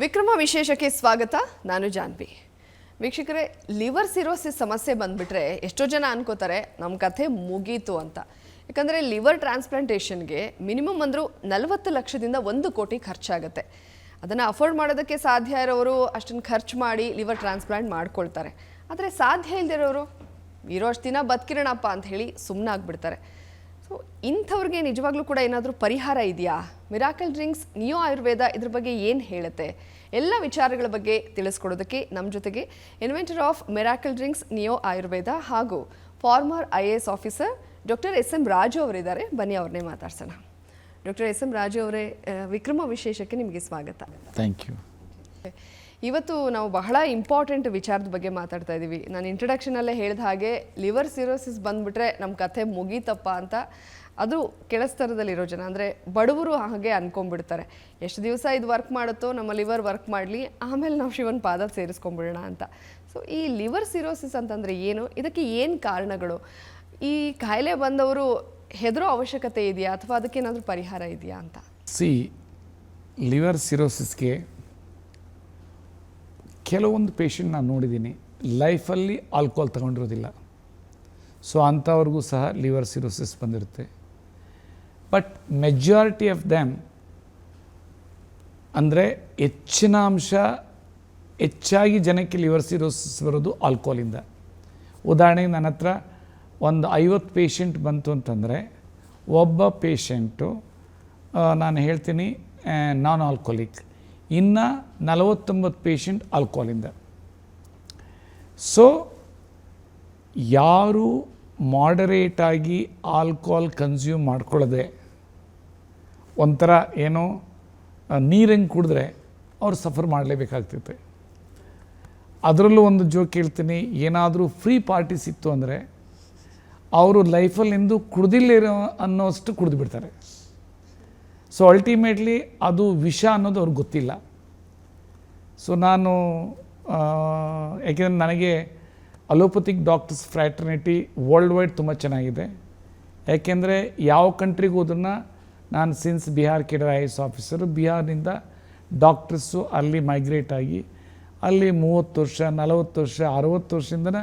ವಿಕ್ರಮ ವಿಶೇಷಕ್ಕೆ ಸ್ವಾಗತ. ನಾನು ಜಾನ್ವಿ. ವೀಕ್ಷಕರೇ, ಲಿವರ್ ಸಿರೋಸಿಸ್ ಸಮಸ್ಯೆ ಬಂದ್ಬಿಟ್ರೆ ಎಷ್ಟೋ ಜನ ಅನ್ಕೋತಾರೆ ನಮ್ಮ ಕಥೆ ಮುಗೀತು ಅಂತ. ಯಾಕಂದರೆ ಲಿವರ್ ಟ್ರಾನ್ಸ್ಪ್ಲಾಂಟೇಷನ್ಗೆ ಮಿನಿಮಮ್ ಅಂದರೂ 40 ಲಕ್ಷದಿಂದ 1 ಕೋಟಿ ಖರ್ಚಾಗುತ್ತೆ. ಅದನ್ನು ಅಫೋರ್ಡ್ ಮಾಡೋದಕ್ಕೆ ಸಾಧ್ಯ ಇರೋರು ಅಷ್ಟನ್ನು ಖರ್ಚು ಮಾಡಿ ಲಿವರ್ ಟ್ರಾನ್ಸ್ಪ್ಲಾಂಟ್ ಮಾಡ್ಕೊಳ್ತಾರೆ. ಆದರೆ ಸಾಧ್ಯ ಇಲ್ಲದಿರೋರು ಇರೋ ಅಷ್ಟು ದಿನ ಬದುಕಿರೋಣಪ್ಪ ಅಂತ ಹೇಳಿ ಸುಮ್ಮನಾಗ್ಬಿಡ್ತಾರೆ. ಸೊ ಇಂಥವ್ರಿಗೆ ನಿಜವಾಗ್ಲೂ ಕೂಡ ಏನಾದರೂ ಪರಿಹಾರ ಇದೆಯಾ? ಮಿರಾಕಲ್ ಡ್ರಿಂಕ್ಸ್ ನಿಯೋ ಆಯುರ್ವೇದ ಇದ್ರ ಬಗ್ಗೆ ಏನು ಹೇಳುತ್ತೆ? ಎಲ್ಲ ವಿಚಾರಗಳ ಬಗ್ಗೆ ತಿಳಿಸ್ಕೊಡೋದಕ್ಕೆ ನಮ್ಮ ಜೊತೆಗೆ inventor of miracle drinks neo Ayurveda ಹಾಗೂ former IAS officer doctor SM Raju ಅವರಿದ್ದಾರೆ. ಬನ್ನಿ ಅವ್ರನ್ನೇ ಮಾತಾಡ್ಸೋಣ. ಡಾಕ್ಟರ್ SM ರಾಜು ಅವರೇ, ವಿಕ್ರಮ ವಿಶೇಷಕ್ಕೆ ನಿಮಗೆ ಸ್ವಾಗತ. Thank you. ಇವತ್ತು ನಾವು ಬಹಳ ಇಂಪಾರ್ಟೆಂಟ್ ವಿಚಾರದ ಬಗ್ಗೆ ಮಾತಾಡ್ತಾ ಇದ್ದೀವಿ. ನಾನು ಇಂಟ್ರಡಕ್ಷನಲ್ಲೇ ಹೇಳಿದ ಹಾಗೆ ಲಿವರ್ ಸಿರೋಸಿಸ್ ಬಂದುಬಿಟ್ರೆ ನಮ್ಮ ಕಥೆ ಮುಗೀತಪ್ಪ ಅಂತ. ಅದು ಕೆಳಸ್ತರದಲ್ಲಿರೋ ಜನ, ಅಂದರೆ ಬಡವರು ಹಾಗೆ ಅಂದ್ಕೊಂಡ್ಬಿಡ್ತಾರೆ, ಎಷ್ಟು ದಿವಸ ಇದು ವರ್ಕ್ ಮಾಡುತ್ತೋ ನಮ್ಮ ಲಿವರ್ ವರ್ಕ್ ಮಾಡಲಿ, ಆಮೇಲೆ ನಾವು ಶಿವನ ಪಾದ ಸೇರಿಸ್ಕೊಂಡ್ಬಿಡೋಣ ಅಂತ. ಸೊ ಈ ಲಿವರ್ ಸಿರೋಸಿಸ್ ಅಂತಂದರೆ ಏನು? ಇದಕ್ಕೆ ಏನು ಕಾರಣಗಳು? ಈ ಕಾಯಿಲೆ ಬಂದವರು ಹೆದರೋ ಅವಶ್ಯಕತೆ ಇದೆಯಾ ಅಥವಾ ಅದಕ್ಕೇನಾದರೂ ಪರಿಹಾರ ಇದೆಯಾ ಅಂತ? ಲಿವರ್ ಸಿರೋಸಿಸ್ಗೆ ಕೆಲವೊಂದು ಪೇಷಂಟ್ ನಾನು ನೋಡಿದ್ದೀನಿ, ಲೈಫಲ್ಲಿ ಆಲ್ಕೋಹಾಲ್ ತಗೊಂಡಿರೋದಿಲ್ಲ. ಸೊ ಅಂಥವ್ರಿಗೂ ಸಹ ಲಿವರ್ ಸಿರೋಸಿಸ್ ಬಂದಿರುತ್ತೆ. ಬಟ್ ಮೆಜಾರಿಟಿ ಆಫ್ ದ್ಯಾಮ್ ಅಂದರೆ ಹೆಚ್ಚಾಗಿ ಜನಕ್ಕೆ ಲಿವರ್ ಸಿರೋಸಿಸ್ ಬರೋದು ಆಲ್ಕೋಹಾಲಿಂದ. ಉದಾಹರಣೆಗೆ ನನ್ನ ಹತ್ರ ಒಂದು 50 ಪೇಷಂಟ್ ಬಂತು ಅಂತಂದರೆ ಒಬ್ಬ ಪೇಷಂಟು ನಾನು ಹೇಳ್ತೀನಿ ನಾನ್ ಆಲ್ಕೋಲಿಕ್, ಇನ್ನು 49 ಪೇಷಂಟ್ ಆಲ್ಕೋಹಾಲಿಂದ. ಸೊ ಯಾರು ಮಾಡರೇಟಾಗಿ ಆಲ್ಕೋಹಾಲ್ ಕನ್ಸ್ಯೂಮ್ ಮಾಡ್ಕೊಳ್ಳದೆ ಒಂಥರ ಏನೋ ನೀರಂಗೆ ಕುಡಿದ್ರೆ ಅವ್ರು ಸಫರ್ ಮಾಡಲೇಬೇಕಾಗ್ತೈತೆ. ಅದರಲ್ಲೂ ಒಂದು ಜೋಕ್ ಹೇಳ್ತೀನಿ, ಏನಾದರೂ ಫ್ರೀ ಪಾರ್ಟಿ ಸಿಕ್ತು ಅಂದರೆ ಅವರು ಲೈಫಲ್ಲಿ ಎಂದು ಕುಡ್ದಿಲ್ಲಿರೋ ಅನ್ನೋಷ್ಟು ಕುಡಿದು ಬಿಡ್ತಾರೆ. ಸೊ ಅಲ್ಟಿಮೇಟ್ಲಿ ಅದು ವಿಷ ಅನ್ನೋದು ಅವ್ರಿಗೆ ಗೊತ್ತಿಲ್ಲ. ಸೊ ನಾನು ಯಾಕೆಂದರೆ ನನಗೆ allopathic doctors fraternity world wide ತುಂಬ ಚೆನ್ನಾಗಿದೆ. ಯಾಕೆಂದರೆ ಯಾವ ಕಂಟ್ರಿಗೆ ಹೋದ್ರೂ ನಾನು since Bihar cadre IAS officer, ಬಿಹಾರ್ನಿಂದ ಡಾಕ್ಟರ್ಸು ಅಲ್ಲಿ ಮೈಗ್ರೇಟ್ ಆಗಿ ಅಲ್ಲಿ 30 ವರ್ಷ 40 ವರ್ಷ 60 ವರ್ಷದಿಂದನೇ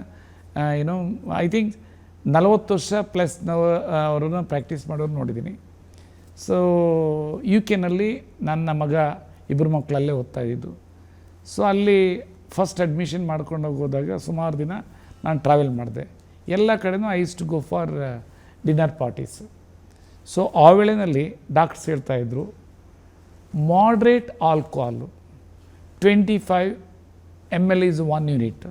ಐ ಥಿಂಕ್ 40 ವರ್ಷ ಪ್ಲಸ್ ಅವ್ರನ್ನ ಪ್ರಾಕ್ಟೀಸ್ ಮಾಡೋರು ನೋಡಿದ್ದೀನಿ. ಸೊ UK ನನ್ನ ಮಗ 2 ಮಕ್ಕಳಲ್ಲೇ ಓದ್ತಾ ಇದ್ದಿದ್ದು. ಸೊ ಅಲ್ಲಿ ಫಸ್ಟ್ ಅಡ್ಮಿಷನ್ ಮಾಡ್ಕೊಂಡು ಹೋದಾಗ ಸುಮಾರು ದಿನ ನಾನು ಟ್ರಾವೆಲ್ ಮಾಡಿದೆ. ಎಲ್ಲ ಕಡೆನೂ I use to go for dinner parties. So ಆ ವೇಳೆಯಲ್ಲಿ ಡಾಕ್ಟರ್ಸ್ ಹೇಳ್ತಾಯಿದ್ರು, moderate alcohol 25 ml is 1 unit.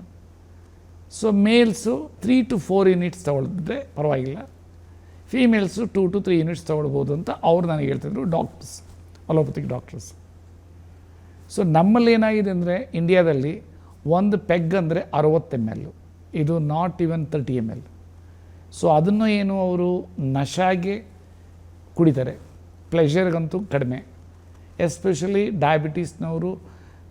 So males 3 to 4 units ತಗೊಳ್ತಿದ್ರೆ ಪರವಾಗಿಲ್ಲ, ಫೀಮೇಲ್ಸು 2 to 3 units ತೊಗೊಳ್ಬೋದು ಅಂತ ಅವ್ರು ನನಗೆ ಹೇಳ್ತಿದ್ರು, ಡಾಕ್ಟರ್ಸ್, ಅಲೋಪತಿಕ್ ಡಾಕ್ಟರ್ಸ್. ಸೊ ನಮ್ಮಲ್ಲಿ ಏನಾಗಿದೆ ಅಂದರೆ ಇಂಡಿಯಾದಲ್ಲಿ ಒಂದು ಪೆಗ್ ಅಂದರೆ 60 ml, ಇದು ನಾಟ್ ಈವನ್ 30 ml. ಸೊ ಅದನ್ನು ಏನು ಅವರು ನಶಾಗೆ ಕುಡಿತಾರೆ, ಪ್ಲೆಷರ್ಗಂತೂ ಕಡಿಮೆ. ಎಸ್ಪೆಷಲಿ ಡಯಾಬಿಟೀಸ್ನವರು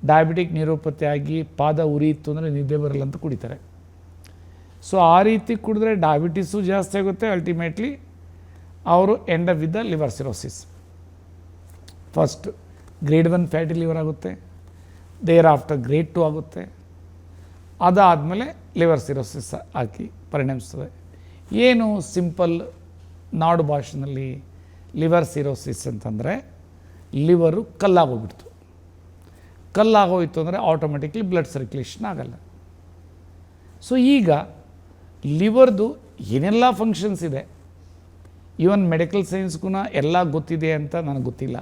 ಡಯಾಬಿಟಿಕ್ ನ್ಯೂರೋಪತಿ ಆಗಿ ಪಾದ ಉರಿಯಿತು ಅಂದರೆ ನಿದ್ದೆ ಬರಲ್ಲ ಅಂತ ಕುಡಿತಾರೆ. ಸೊ ಆ ರೀತಿ ಕುಡಿದ್ರೆ ಡಯಾಬಿಟೀಸು ಜಾಸ್ತಿ ಆಗುತ್ತೆ. ಅಲ್ಟಿಮೇಟ್ಲಿ ಅವರು end up with the liver cirrhosis. First grade 1 fatty liver ಆಗುತ್ತೆ, ದೇರ್ ಆಫ್ಟರ್ ಗ್ರೇಡ್ 2 ಆಗುತ್ತೆ, ಅದಾದಮೇಲೆ ಲಿವರ್ ಸಿರೋಸಿಸ್ ಆಗಿ ಪರಿಣಮಿಸ್ತದೆ. ಏನು ಸಿಂಪಲ್ ನಾಡು ಭಾಷೆಯಲ್ಲಿ ಲಿವರ್ ಸಿರೋಸಿಸ್ ಅಂತಂದರೆ ಲಿವರು ಕಲ್ಲಾಗೋಗ್ಬಿಡ್ತು. ಕಲ್ಲಾಗೋಯ್ತು ಅಂದರೆ ಆಟೋಮೆಟಿಕ್ಲಿ ಬ್ಲಡ್ ಸರ್ಕ್ಯುಲೇಷನ್ ಆಗಲ್ಲ. ಸೊ ಈಗ ಲಿವರ್ದು ಏನೆಲ್ಲ ಫಂಕ್ಷನ್ಸ್ ಇದೆ, ಈವನ್ ಮೆಡಿಕಲ್ ಸೈನ್ಸ್ಗೂ ಎಲ್ಲ ಗೊತ್ತಿದೆ ಅಂತ ನನಗೆ ಗೊತ್ತಿಲ್ಲ.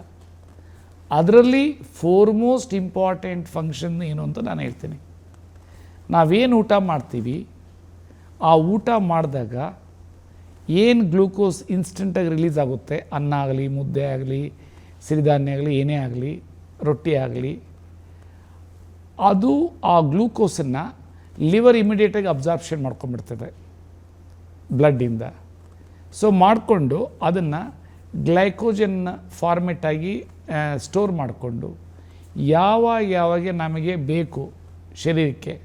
ಅದರಲ್ಲಿ ಫೋರ್ಮೋಸ್ಟ್ ಇಂಪಾರ್ಟೆಂಟ್ ಫಂಕ್ಷನ್ ಏನು ಅಂತ ನಾನು ಹೇಳ್ತೀನಿ. ನಾವೇನು ಊಟ ಮಾಡ್ತೀವಿ, ಆ ಊಟ ಮಾಡಿದಾಗ ಏನು ಗ್ಲೂಕೋಸ್ ಇನ್ಸ್ಟೆಂಟಾಗಿ ರಿಲೀಸ್ ಆಗುತ್ತೆ, ಅನ್ನ ಆಗಲಿ, ಮುದ್ದೆ ಆಗಲಿ, ಸಿರಿಧಾನ್ಯ ಆಗಲಿ, ಏನೇ ಆಗಲಿ, ರೊಟ್ಟಿ ಆಗಲಿ, ಅದು ಆ ಗ್ಲೂಕೋಸನ್ನು ಲಿವರ್ ಇಮಿಡಿಯೇಟಾಗಿ ಅಬ್ಸಾರ್ಪ್ಷನ್ ಮಾಡ್ಕೊಂಡ್ಬಿಡ್ತದೆ ಬ್ಲಡ್ಡಿಂದ. ಸೊ ಮಾಡಿಕೊಂಡು ಅದನ್ನು ಗ್ಲೈಕೋಜನ್ ಫಾರ್ಮೆಟಾಗಿ ಸ್ಟೋರ್ ಮಾಡಿಕೊಂಡು ಯಾವಾಗ ನಮಗೆ ಬೇಕು ಶರೀರಕ್ಕೆ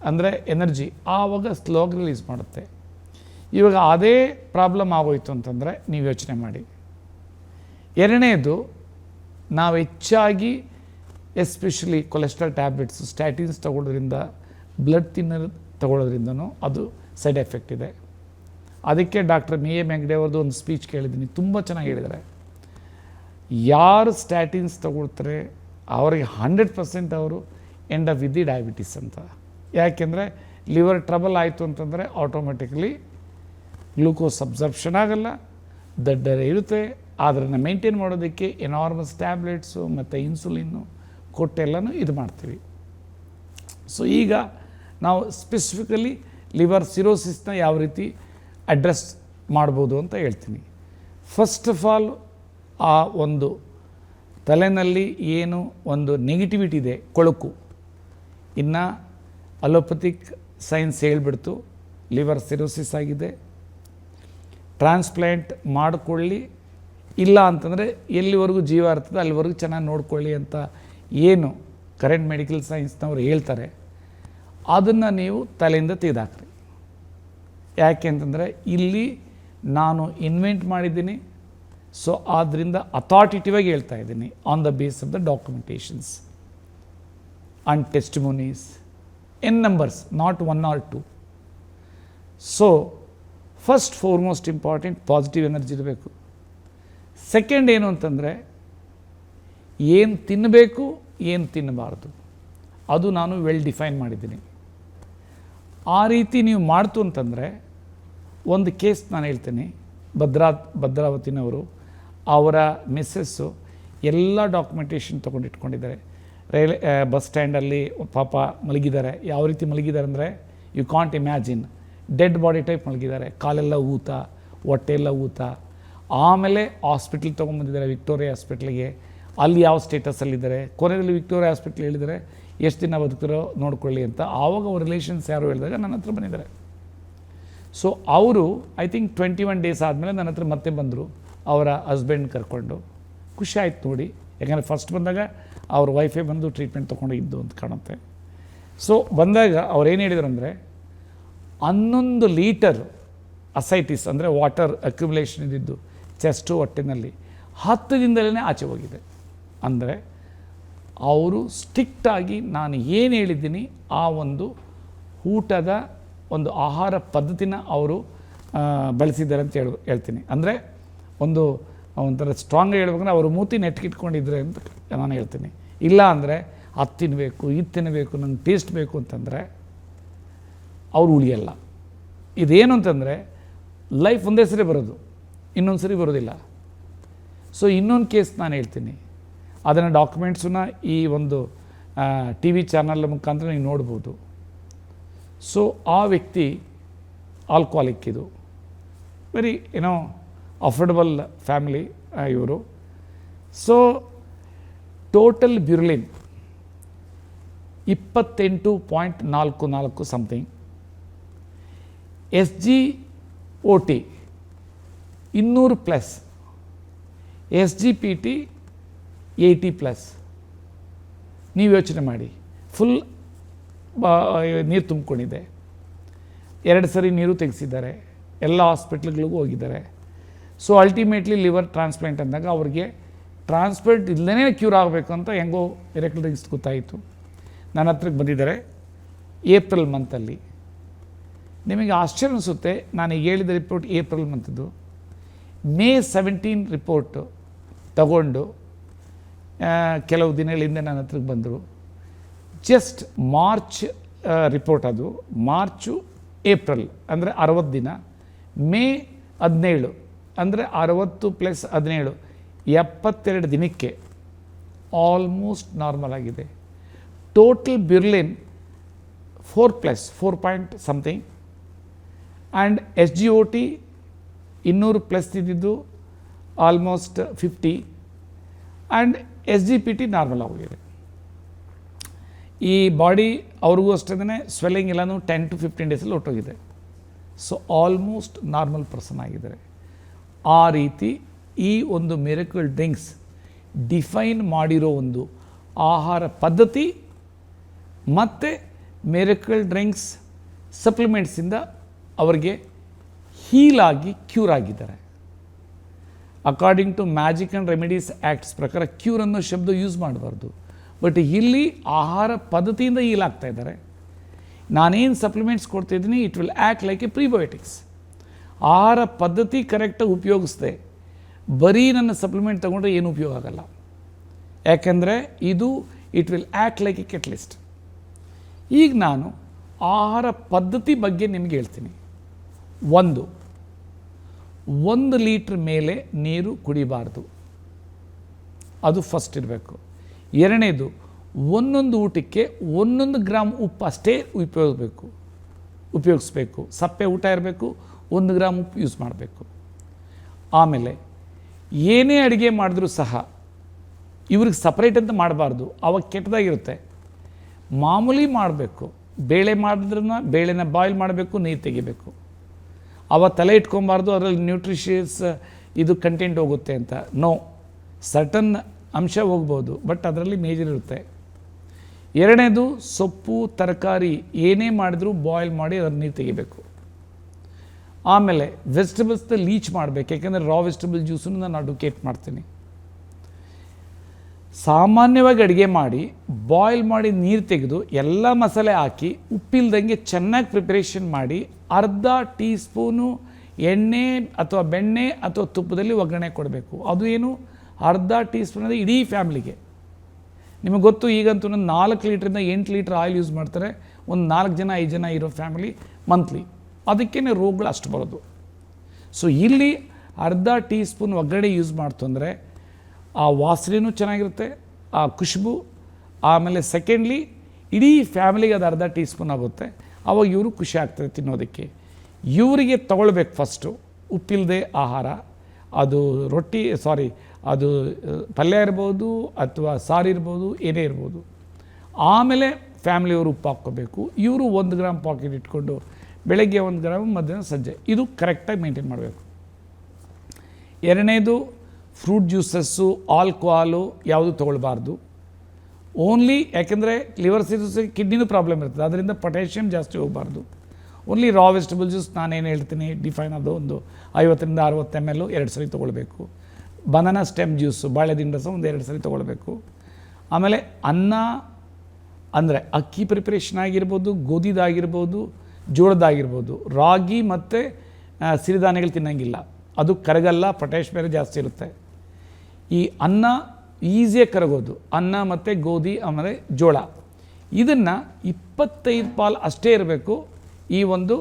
ಅಂದರೆ ಎನರ್ಜಿ, ಆವಾಗ ಸ್ಲೋಗ್ ರಿಲೀಸ್ ಮಾಡುತ್ತೆ. ಇವಾಗ ಅದೇ ಪ್ರಾಬ್ಲಮ್ ಆಗೋಯ್ತು ಅಂತಂದರೆ ನೀವು ಯೋಚನೆ ಮಾಡಿ. ಎರಡನೇದು, ನಾವು ಹೆಚ್ಚಾಗಿ ಎಸ್ಪೆಷಲಿ ಕೊಲೆಸ್ಟ್ರಾಲ್ ಟ್ಯಾಬ್ಲೆಟ್ಸು, ಸ್ಟ್ಯಾಟಿನ್ಸ್ ತಗೊಳ್ಳೋದ್ರಿಂದ, ಬ್ಲಡ್ ಥಿನ್ನರ್ ತಗೊಳ್ಳೋದ್ರಿಂದನೂ ಅದು ಸೈಡ್ ಎಫೆಕ್ಟ್ ಇದೆ. ಅದಕ್ಕೆ ಡಾಕ್ಟರ್ ಮಿ ಎ ಮೆಂಗಡೆ ಅವ್ರದ್ದು ಒಂದು ಸ್ಪೀಚ್ ಕೇಳಿದ್ದೀನಿ, ತುಂಬ ಚೆನ್ನಾಗಿ ಹೇಳಿದ್ದಾರೆ. ಯಾರು ಸ್ಟ್ಯಾಟಿನ್ಸ್ ತಗೊಳ್ತಾರೆ ಅವರಿಗೆ 100% ಅವರು end up with the diabetes ಅಂತ. ಯಾಕೆಂದರೆ ಲಿವರ್ ಟ್ರಬಲ್ ಆಯಿತು ಅಂತಂದರೆ ಆಟೋಮೆಟಿಕಲಿ ಗ್ಲೂಕೋಸ್ ಅಬ್ಸರ್ಪ್ಷನ್ ಆಗಲ್ಲ, ದಡ್ಡರೆ ಇರುತ್ತೆ. ಅದನ್ನು ಮೇಂಟೈನ್ ಮಾಡೋದಕ್ಕೆ ಎನಾರ್ಮಸ್ ಟ್ಯಾಬ್ಲೆಟ್ಸು ಮತ್ತು ಇನ್ಸುಲಿನ್ನು ಕೊಟ್ಟೆಲ್ಲನೂ ಇದು ಮಾಡ್ತೀವಿ. ಸೊ ಈಗ ನಾವು ಸ್ಪೆಸಿಫಿಕಲಿ ಲಿವರ್ ಸಿರೋಸಿಸ್ನ ಯಾವ ರೀತಿ ಅಡ್ರೆಸ್ ಮಾಡ್ಬೋದು ಅಂತ ಹೇಳ್ತೀನಿ. ಫಸ್ಟ್ ಆಫ್ ಆಲ್, ಆ ಒಂದು ತಲೆಯಲ್ಲಿ ಏನು ಒಂದು ನೆಗೆಟಿವಿಟಿ ಇದೆ, ಕೊಳಕು, ಇನ್ನು ಅಲೋಪತಿಕ್ ಸೈನ್ಸ್ ಹೇಳ್ಬಿಡ್ತು ಲಿವರ್ ಸಿರೋಸಿಸ್ ಆಗಿದೆ, ಟ್ರಾನ್ಸ್ಪ್ಲ್ಯಾಂಟ್ ಮಾಡಿಕೊಳ್ಳಿ, ಇಲ್ಲ ಅಂತಂದರೆ ಎಲ್ಲಿವರೆಗೂ ಜೀವ ಇರ್ತದೆ ಅಲ್ಲಿವರೆಗೂ ಚೆನ್ನಾಗಿ ನೋಡ್ಕೊಳ್ಳಿ ಅಂತ ಏನು ಕರೆಂಟ್ ಮೆಡಿಕಲ್ ಸೈನ್ಸ್ನವ್ರು ಹೇಳ್ತಾರೆ, ಅದನ್ನು ನೀವು ತಲೆಯಿಂದ ತೆಗೆದಾಕ್ರಿ. ಯಾಕೆ ಅಂತಂದರೆ ಇಲ್ಲಿ ನಾನು ಇನ್ವೆಂಟ್ ಮಾಡಿದ್ದೀನಿ. ಸೊ ಆದ್ದರಿಂದ ಅಥಾರಿಟೇಟಿವಾಗಿ ಹೇಳ್ತಾ ಇದ್ದೀನಿ, on the base of the documentations and testimonies in numbers, not 1 or 2. So first foremost important positive energy ಇರಬೇಕು. ಸೆಕೆಂಡ್ ಏನು ಅಂತಂದರೆ ಏನು ತಿನ್ನಬೇಕು, ಏನು ತಿನ್ನಬಾರ್ದು, ಅದು ನಾನು ವೆಲ್ ಡಿಫೈನ್ ಮಾಡಿದ್ದೀನಿ. ಆ ರೀತಿ ನೀವು ಮಾಡ್ತು ಅಂತಂದರೆ, ಒಂದು ಕೇಸ್ ನಾನು ಹೇಳ್ತೀನಿ. ಭದ್ರಾವತಿನವರು, ಅವರ ಮಿಸ್ಸಸ್ಸು ಎಲ್ಲ ಡಾಕ್ಯುಮೆಂಟೇಷನ್ ತೊಗೊಂಡು ಇಟ್ಕೊಂಡಿದ್ದಾರೆ. ಬಸ್ ಸ್ಟ್ಯಾಂಡಲ್ಲಿ ಪಾಪ ಮಲಗಿದ್ದಾರೆ. ಯಾವ ರೀತಿ ಮಲಗಿದ್ದಾರೆ ಅಂದರೆ you can't imagine. Dead body type ಮಲಗಿದ್ದಾರೆ, ಕಾಲೆಲ್ಲ ಊತ, ಹೊಟ್ಟೆಲ್ಲ ಊತ. ಆಮೇಲೆ ಹಾಸ್ಪಿಟ್ಲಿಗೆ ತೊಗೊಂಬಂದಿದ್ದಾರೆ, ವಿಕ್ಟೋರಿಯಾ ಹಾಸ್ಪಿಟ್ಲಿಗೆ. ಅಲ್ಲಿ ಯಾವ ಸ್ಟೇಟಸಲ್ಲಿದ್ದಾರೆ, ಕೊನೆಯಲ್ಲಿ ವಿಕ್ಟೋರಿಯಾ ಹಾಸ್ಪಿಟ್ಲ್ ಹೇಳಿದ್ದಾರೆ ಎಷ್ಟು ದಿನ ಬದುಕಿರೋ ನೋಡ್ಕೊಳ್ಳಿ ಅಂತ. ಆವಾಗ ಅವ್ರ ರಿಲೇಷನ್ಸ್ ಯಾರು ಹೇಳಿದಾಗ ನನ್ನ ಹತ್ರ ಬಂದಿದ್ದಾರೆ. ಸೊ ಅವರು ಐ ಥಿಂಕ್ 21 days ಆದಮೇಲೆ ನನ್ನ ಹತ್ರ ಮತ್ತೆ ಬಂದರು, ಅವರ ಹಸ್ಬೆಂಡ್ ಕರ್ಕೊಂಡು. ಖುಷಿ ಆಯ್ತು ನೋಡಿ, ಯಾಕಂದರೆ ಫಸ್ಟ್ ಬಂದಾಗ ಅವ್ರ ವೈಫೇ ಬಂದು ಟ್ರೀಟ್ಮೆಂಟ್ ತೊಗೊಂಡು ಇದ್ದು ಅಂತ ಕಾಣುತ್ತೆ. ಸೊ ಬಂದಾಗ ಅವ್ರು ಏನು ಹೇಳಿದ್ರು ಅಂದರೆ 11 ಲೀಟರ್ ಅಸೈಟಿಸ್ ಅಂದರೆ ವಾಟರ್ ಅಕ್ಯುಮುಲೇಷನ್ ಇದ್ದಿದ್ದು ಚೆಸ್ಟು ಹೊಟ್ಟೆನಲ್ಲಿ 10 ದಿನದಲ್ಲೇ ಆಚೆ ಹೋಗಿದೆ. ಅಂದರೆ ಅವರು ಸ್ಟ್ರಿಕ್ಟಾಗಿ ನಾನು ಏನು ಹೇಳಿದ್ದೀನಿ ಆ ಒಂದು ಊಟದ ಒಂದು ಆಹಾರ ಪದ್ಧತಿನ ಅವರು ಬಳಸಿದ್ದಾರೆ ಅಂತ ಹೇಳ್ತೀನಿ. ಅಂದರೆ ಒಂಥರ ಸ್ಟ್ರಾಂಗಾಗಿ ಹೇಳ್ಬೇಕಂದ್ರೆ ಅವರು ಮೂತಿ ನೆಟ್ಕಿಟ್ಕೊಂಡಿದ್ರೆ ಅಂತ ನಾನು ಹೇಳ್ತೀನಿ. ಇಲ್ಲ ಅಂದರೆ ಅದು ತಿನ್ನಬೇಕು, ಇದು ತಿನ್ನಬೇಕು, ನಂಗೆ ಟೇಸ್ಟ್ ಬೇಕು ಅಂತಂದರೆ ಅವ್ರು ಉಳಿಯಲ್ಲ. ಇದೇನು ಅಂತಂದರೆ ಲೈಫ್ ಒಂದೇ ಸರಿ ಬರೋದು, ಇನ್ನೊಂದು ಸರಿ ಬರೋದಿಲ್ಲ. ಸೊ ಇನ್ನೊಂದು ಕೇಸ್ ನಾನು ಹೇಳ್ತೀನಿ, ಅದನ್ನು ಡಾಕ್ಯುಮೆಂಟ್ಸನ್ನ ಈ ಒಂದು TV ಚಾನಲ್ ಮುಖಾಂತರ ನೀವು ನೋಡ್ಬೋದು. ಸೊ ಆ ವ್ಯಕ್ತಿ ಆಲ್ಕೋಹಾಲಿಕ್, ಇದು ವೆರಿ ಅಫೋರ್ಡಬಲ್ ಫ್ಯಾಮಿಲಿ ಇವರು. So total bilirubin 28.44 something, SGOT 200+, SGPT 80+. ನೀವು ಯೋಚನೆ ಮಾಡಿ, ಫುಲ್ ನೀರು ತುಂಬಿಕೊಂಡಿದೆ, 2 ಸರಿ ನೀರು ತೆಗೆಸಿದ್ದಾರೆ, ಎಲ್ಲ ಹಾಸ್ಪಿಟ್ಲ್ಗಳಿಗೂ ಹೋಗಿದ್ದಾರೆ. ಸೊ ಅಲ್ಟಿಮೇಟ್ಲಿ ಲಿವರ್ ಟ್ರಾನ್ಸ್ಪ್ಲಾಂಟ್ ಅಂದಾಗ ಅವ್ರಿಗೆ ಟ್ರಾನ್ಸ್ಪ್ಲಾಂಟ್ ಇಲ್ಲದೇ ಕ್ಯೂರ್ ಆಗಬೇಕು ಅಂತ ಹೆಂಗೋ ಮಿರಾಕಲ್ಸ್ ಗೊತ್ತಾಯಿತು. ನನ್ನ ಹತ್ರಕ್ಕೆ ಬಂದಿದ್ದಾರೆ ಏಪ್ರಿಲ್ ಮಂತಲ್ಲಿ. ನಿಮಗೆ ಆಶ್ಚರ್ಯ ಅನಿಸುತ್ತೆ, ನಾನು ಈಗ ಹೇಳಿದ ರಿಪೋರ್ಟ್ ಏಪ್ರಿಲ್ ಮಂತದ್ದು. May 17 ರಿಪೋರ್ಟು ತಗೊಂಡು ಕೆಲವು ದಿನಗಳಿಂದ ನನ್ನ ಹತ್ರಕ್ಕೆ ಬಂದರು. ಜಸ್ಟ್ ಮಾರ್ಚ್ ರಿಪೋರ್ಟ್, ಅದು ಮಾರ್ಚು ಏಪ್ರಿಲ್ ಅಂದರೆ 60 ದಿನ, ಮೇ 17 ಅಂದರೆ 60 + 17 72 ದಿನಕ್ಕೆ ಆಲ್ಮೋಸ್ಟ್ ನಾರ್ಮಲ್ ಆಗಿದೆ. ಟೋಟಲ್ ಬ್ಯುರ್ಲಿನ್ 4+ 4 ಸಮಥಿಂಗ್ ಆ್ಯಂಡ್ SGOT 200+ ಇದ್ದಿದ್ದು ಆಲ್ಮೋಸ್ಟ್ 50 ಆ್ಯಂಡ್ SGPT ನಾರ್ಮಲ್ ಆಗೋಗಿದೆ. ಈ ಬಾಡಿ ಅವ್ರಿಗೂ ಅಷ್ಟೇ ಸ್ವೆಲ್ಲಿಂಗ್ ಎಲ್ಲನೂ 10 to 15 ಡೇಸಲ್ಲಿ ಹೊಟ್ಟೋಗಿದೆ. ಸೊ ಆಲ್ಮೋಸ್ಟ್ ನಾರ್ಮಲ್ ಪರ್ಸನ್ ಆಗಿದ್ದಾರೆ. ಆ ರೀತಿ ಈ ಒಂದು ಮಿರಾಕಲ್ ಡ್ರಿಂಕ್ಸ್ ಡಿಫೈನ್ ಮಾಡಿರೋ ಒಂದು ಆಹಾರ ಪದ್ಧತಿ ಮತ್ತು ಮಿರಾಕಲ್ ಡ್ರಿಂಕ್ಸ್ ಸಪ್ಲಿಮೆಂಟ್ಸಿಂದ ಅವರಿಗೆ ಹೀಲಾಗಿ ಕ್ಯೂರ್ ಆಗಿದ್ದಾರೆ. According to magic and remedies acts ಪ್ರಕಾರ ಕ್ಯೂರ್ ಅನ್ನೋ ಶಬ್ದ ಯೂಸ್ ಮಾಡಬಾರ್ದು. ಬಟ್ ಇಲ್ಲಿ ಆಹಾರ ಪದ್ಧತಿಯಿಂದ ಆಗ್ತಾ ಇದ್ದಾರೆ. ನಾನೇನು ಸಪ್ಲಿಮೆಂಟ್ಸ್ ಕೊಡ್ತಿದ್ದೀನಿ it will act like a prebiotics. ಆಹಾರ ಪದ್ಧತಿ ಕರೆಕ್ಟಾಗಿ ಉಪಯೋಗಿಸ್ದೆ ಬರೀ ನನ್ನ ಸಪ್ಲಿಮೆಂಟ್ ತೊಗೊಂಡ್ರೆ ಏನು ಉಪಯೋಗ ಆಗಲ್ಲ. ಯಾಕೆಂದರೆ ಇದು it will act like a catalyst. ಈಗ ನಾನು ಆಹಾರ ಪದ್ಧತಿ ಬಗ್ಗೆ ನಿಮಗೆ ಹೇಳ್ತೀನಿ. 1 ಲೀಟ್ರ್ ಮೇಲೆ ನೀರು ಕುಡಿಬಾರ್ದು, ಅದು ಫಸ್ಟ್ ಇರಬೇಕು. ಎರಡನೇದು, ಒಂದೊಂದು ಊಟಕ್ಕೆ 1 ಗ್ರಾಮ್ ಉಪ್ಪು ಅಷ್ಟೇ ಉಪಯೋಗಿಸ್ಬೇಕು. ಸಪ್ಪೆ ಊಟ ಇರಬೇಕು, 1 ಗ್ರಾಮ್ ಉಪ್ಪು ಯೂಸ್ ಮಾಡಬೇಕು. ಆಮೇಲೆ ಏನೇ ಅಡುಗೆ ಮಾಡಿದ್ರೂ ಸಹ ಇವ್ರಿಗೆ ಸಪ್ರೇಟ್ ಅಂತ ಮಾಡಬಾರ್ದು, ಅವಾಗ ಕೆಟ್ಟದಾಗಿರುತ್ತೆ. ಮಾಮೂಲಿ ಮಾಡಬೇಕು. ಬೇಳೆ ಮಾಡಿದ್ರನ್ನ ಬೇಳೆನ ಬಾಯ್ಲ್ ಮಾಡಬೇಕು, ನೀರು ತೆಗಿಬೇಕು. ಅವಾಗ ತಲೆ ಇಟ್ಕೊಬಾರ್ದು ಅದರಲ್ಲಿ ನ್ಯೂಟ್ರಿಷಿಯಸ್ ಇದು ಕಂಟೆಂಟ್ ಹೋಗುತ್ತೆ ಅಂತ. ನೋ, ಸರ್ಟನ್ ಅಂಶ ಹೋಗ್ಬೋದು, ಬಟ್ ಅದರಲ್ಲಿ ಮೇಜರ್ ಇರುತ್ತೆ. ಎರಡನೇದು, ಸೊಪ್ಪು ತರಕಾರಿ ಏನೇ ಮಾಡಿದ್ರೂ ಬಾಯ್ಲ್ ಮಾಡಿ ಅದರ ನೀರು ತೆಗಿಬೇಕು. ಆಮೇಲೆ ವೆಜಿಟೇಬಲ್ಸ್ನ ಲೀಚ್ ಮಾಡಬೇಕು, ಯಾಕೆಂದರೆ ರಾ ವೆಜಿಟೇಬಲ್ ಜ್ಯೂಸನ್ನು ನಾನು ಅಡ್ವೊಕೇಟ್ ಮಾಡ್ತೀನಿ. ಸಾಮಾನ್ಯವಾಗಿ ಅಡುಗೆ ಮಾಡಿ ಬಾಯ್ಲ್ ಮಾಡಿ ನೀರು ತೆಗೆದು ಎಲ್ಲ ಮಸಾಲೆ ಹಾಕಿ ಉಪ್ಪಿಲ್ದಂಗೆ ಚೆನ್ನಾಗಿ ಪ್ರಿಪ್ರೇಷನ್ ಮಾಡಿ ಅರ್ಧ ಟೀ ಸ್ಪೂನು ಎಣ್ಣೆ ಅಥವಾ ಬೆಣ್ಣೆ ಅಥವಾ ತುಪ್ಪದಲ್ಲಿ ಒಗ್ಗರಣೆ ಕೊಡಬೇಕು. ಅದು ಏನು, ಅರ್ಧ ಟೀ ಸ್ಪೂನ್ ಅಂದರೆ ಇಡೀ ಫ್ಯಾಮ್ಲಿಗೆ. ನಿಮಗೆ ಗೊತ್ತು, ಈಗಂತೂ 4 ಲೀಟ್ರಿಂದ 8 ಲೀಟ್ರ್ ಆಯಿಲ್ ಯೂಸ್ ಮಾಡ್ತಾರೆ. ಒಂದು 4 ಜನ 5 ಜನ ಇರೋ ಫ್ಯಾಮಿಲಿ ಮಂತ್ಲಿ, ಅದಕ್ಕೇ ರೋಗಗಳು ಅಷ್ಟು ಬರೋದು. ಸೊ ಇಲ್ಲಿ ಅರ್ಧ ಟೀ ಸ್ಪೂನ್ ಒಗ್ಗರಣೆ ಯೂಸ್ ಮಾಡ್ತು ಅಂದರೆ ಆ ವಾಸನೆಯೂ ಚೆನ್ನಾಗಿರುತ್ತೆ, ಆ ಖುಷ್ಬು. ಆಮೇಲೆ ಸೆಕೆಂಡ್ಲಿ ಇಡೀ ಫ್ಯಾಮಿಲಿಗೆ ಅದು ಅರ್ಧ ಟೀ ಸ್ಪೂನ್ ಆಗುತ್ತೆ. ಆವಾಗ ಇವರು ಖುಷಿ ಆಗ್ತದೆ ತಿನ್ನೋದಕ್ಕೆ. ಇವರಿಗೆ ತಗೊಳ್ಬೇಕು ಫಸ್ಟು ಉಪ್ಪಿಲ್ಲದೆ ಆಹಾರ. ಅದು ಅದು ಪಲ್ಯ ಇರ್ಬೋದು ಅಥವಾ ಸಾರು ಇರ್ಬೋದು, ಏನೇ ಇರ್ಬೋದು. ಆಮೇಲೆ ಫ್ಯಾಮ್ಲಿಯವರು ಉಪ್ಪು ಹಾಕ್ಕೋಬೇಕು. ಇವರು 1 ಗ್ರಾಮ್ ಪಾಕೆಟ್ ಇಟ್ಕೊಂಡು ಬೆಳಗ್ಗೆ 1 ಗ್ರಾಮ್, ಮಧ್ಯಾಹ್ನ ಸಂಜೆ, ಇದು ಕರೆಕ್ಟಾಗಿ ಮೇಂಟೈನ್ ಮಾಡಬೇಕು. ಎರಡನೇದು, ಫ್ರೂಟ್ ಜ್ಯೂಸಸ್ಸು ಆಲ್ಕೋಹಾಲು ಯಾವುದು ತೊಗೊಳ್ಬಾರ್ದು. ಓನ್ಲಿ, ಯಾಕೆಂದರೆ ಲಿವರ್ ಸಿರೋಸಿಸ್ ಕಿಡ್ನಿನೂ ಪ್ರಾಬ್ಲಮ್ ಇರ್ತದೆ, ಅದರಿಂದ ಪೊಟ್ಯಾಷಿಯಮ್ ಜಾಸ್ತಿ ಹೋಗಬಾರ್ದು. ಓನ್ಲಿ ರಾ ವೆಜಿಟೇಬಲ್ ಜ್ಯೂಸ್ ನಾನೇನು ಹೇಳ್ತೀನಿ ಡಿಫೈನ್, ಅದು ಒಂದು 50ರಿಂದ 60 ml 2 ಸರಿ ತೊಗೊಳ್ಬೇಕು. ಬನಾನಾ ಸ್ಟೆಮ್ ಜ್ಯೂಸು ಬಾಳೆದಿನ ರಸ 1-2 ಸರಿ ತೊಗೊಳ್ಬೇಕು. ಆಮೇಲೆ ಅನ್ನ ಅಂದರೆ ಅಕ್ಕಿ ಪ್ರಿಪ್ರೇಷನ್ ಆಗಿರ್ಬೋದು, ಗೋಧಿದಾಗಿರ್ಬೋದು, ಜೋಳದಾಗಿರ್ಬೋದು. ರಾಗಿ ಮತ್ತು ಸಿರಿಧಾನ್ಯಗಳು ತಿನ್ನೋಂಗಿಲ್ಲ, ಅದು ಕರಗಲ್ಲ, ಪೊಟ್ಯಾಷ್ ಬೇರೆ ಜಾಸ್ತಿ ಇರುತ್ತೆ. ಈ ಅನ್ನ ಈಸಿಯಾಗಿ ಕರಗೋದು, ಅನ್ನ ಮತ್ತು ಗೋಧಿ ಆಮೇಲೆ ಜೋಳ. ಇದನ್ನು 25 ಪಾಲು ಅಷ್ಟೇ ಇರಬೇಕು ಈ ಒಂದು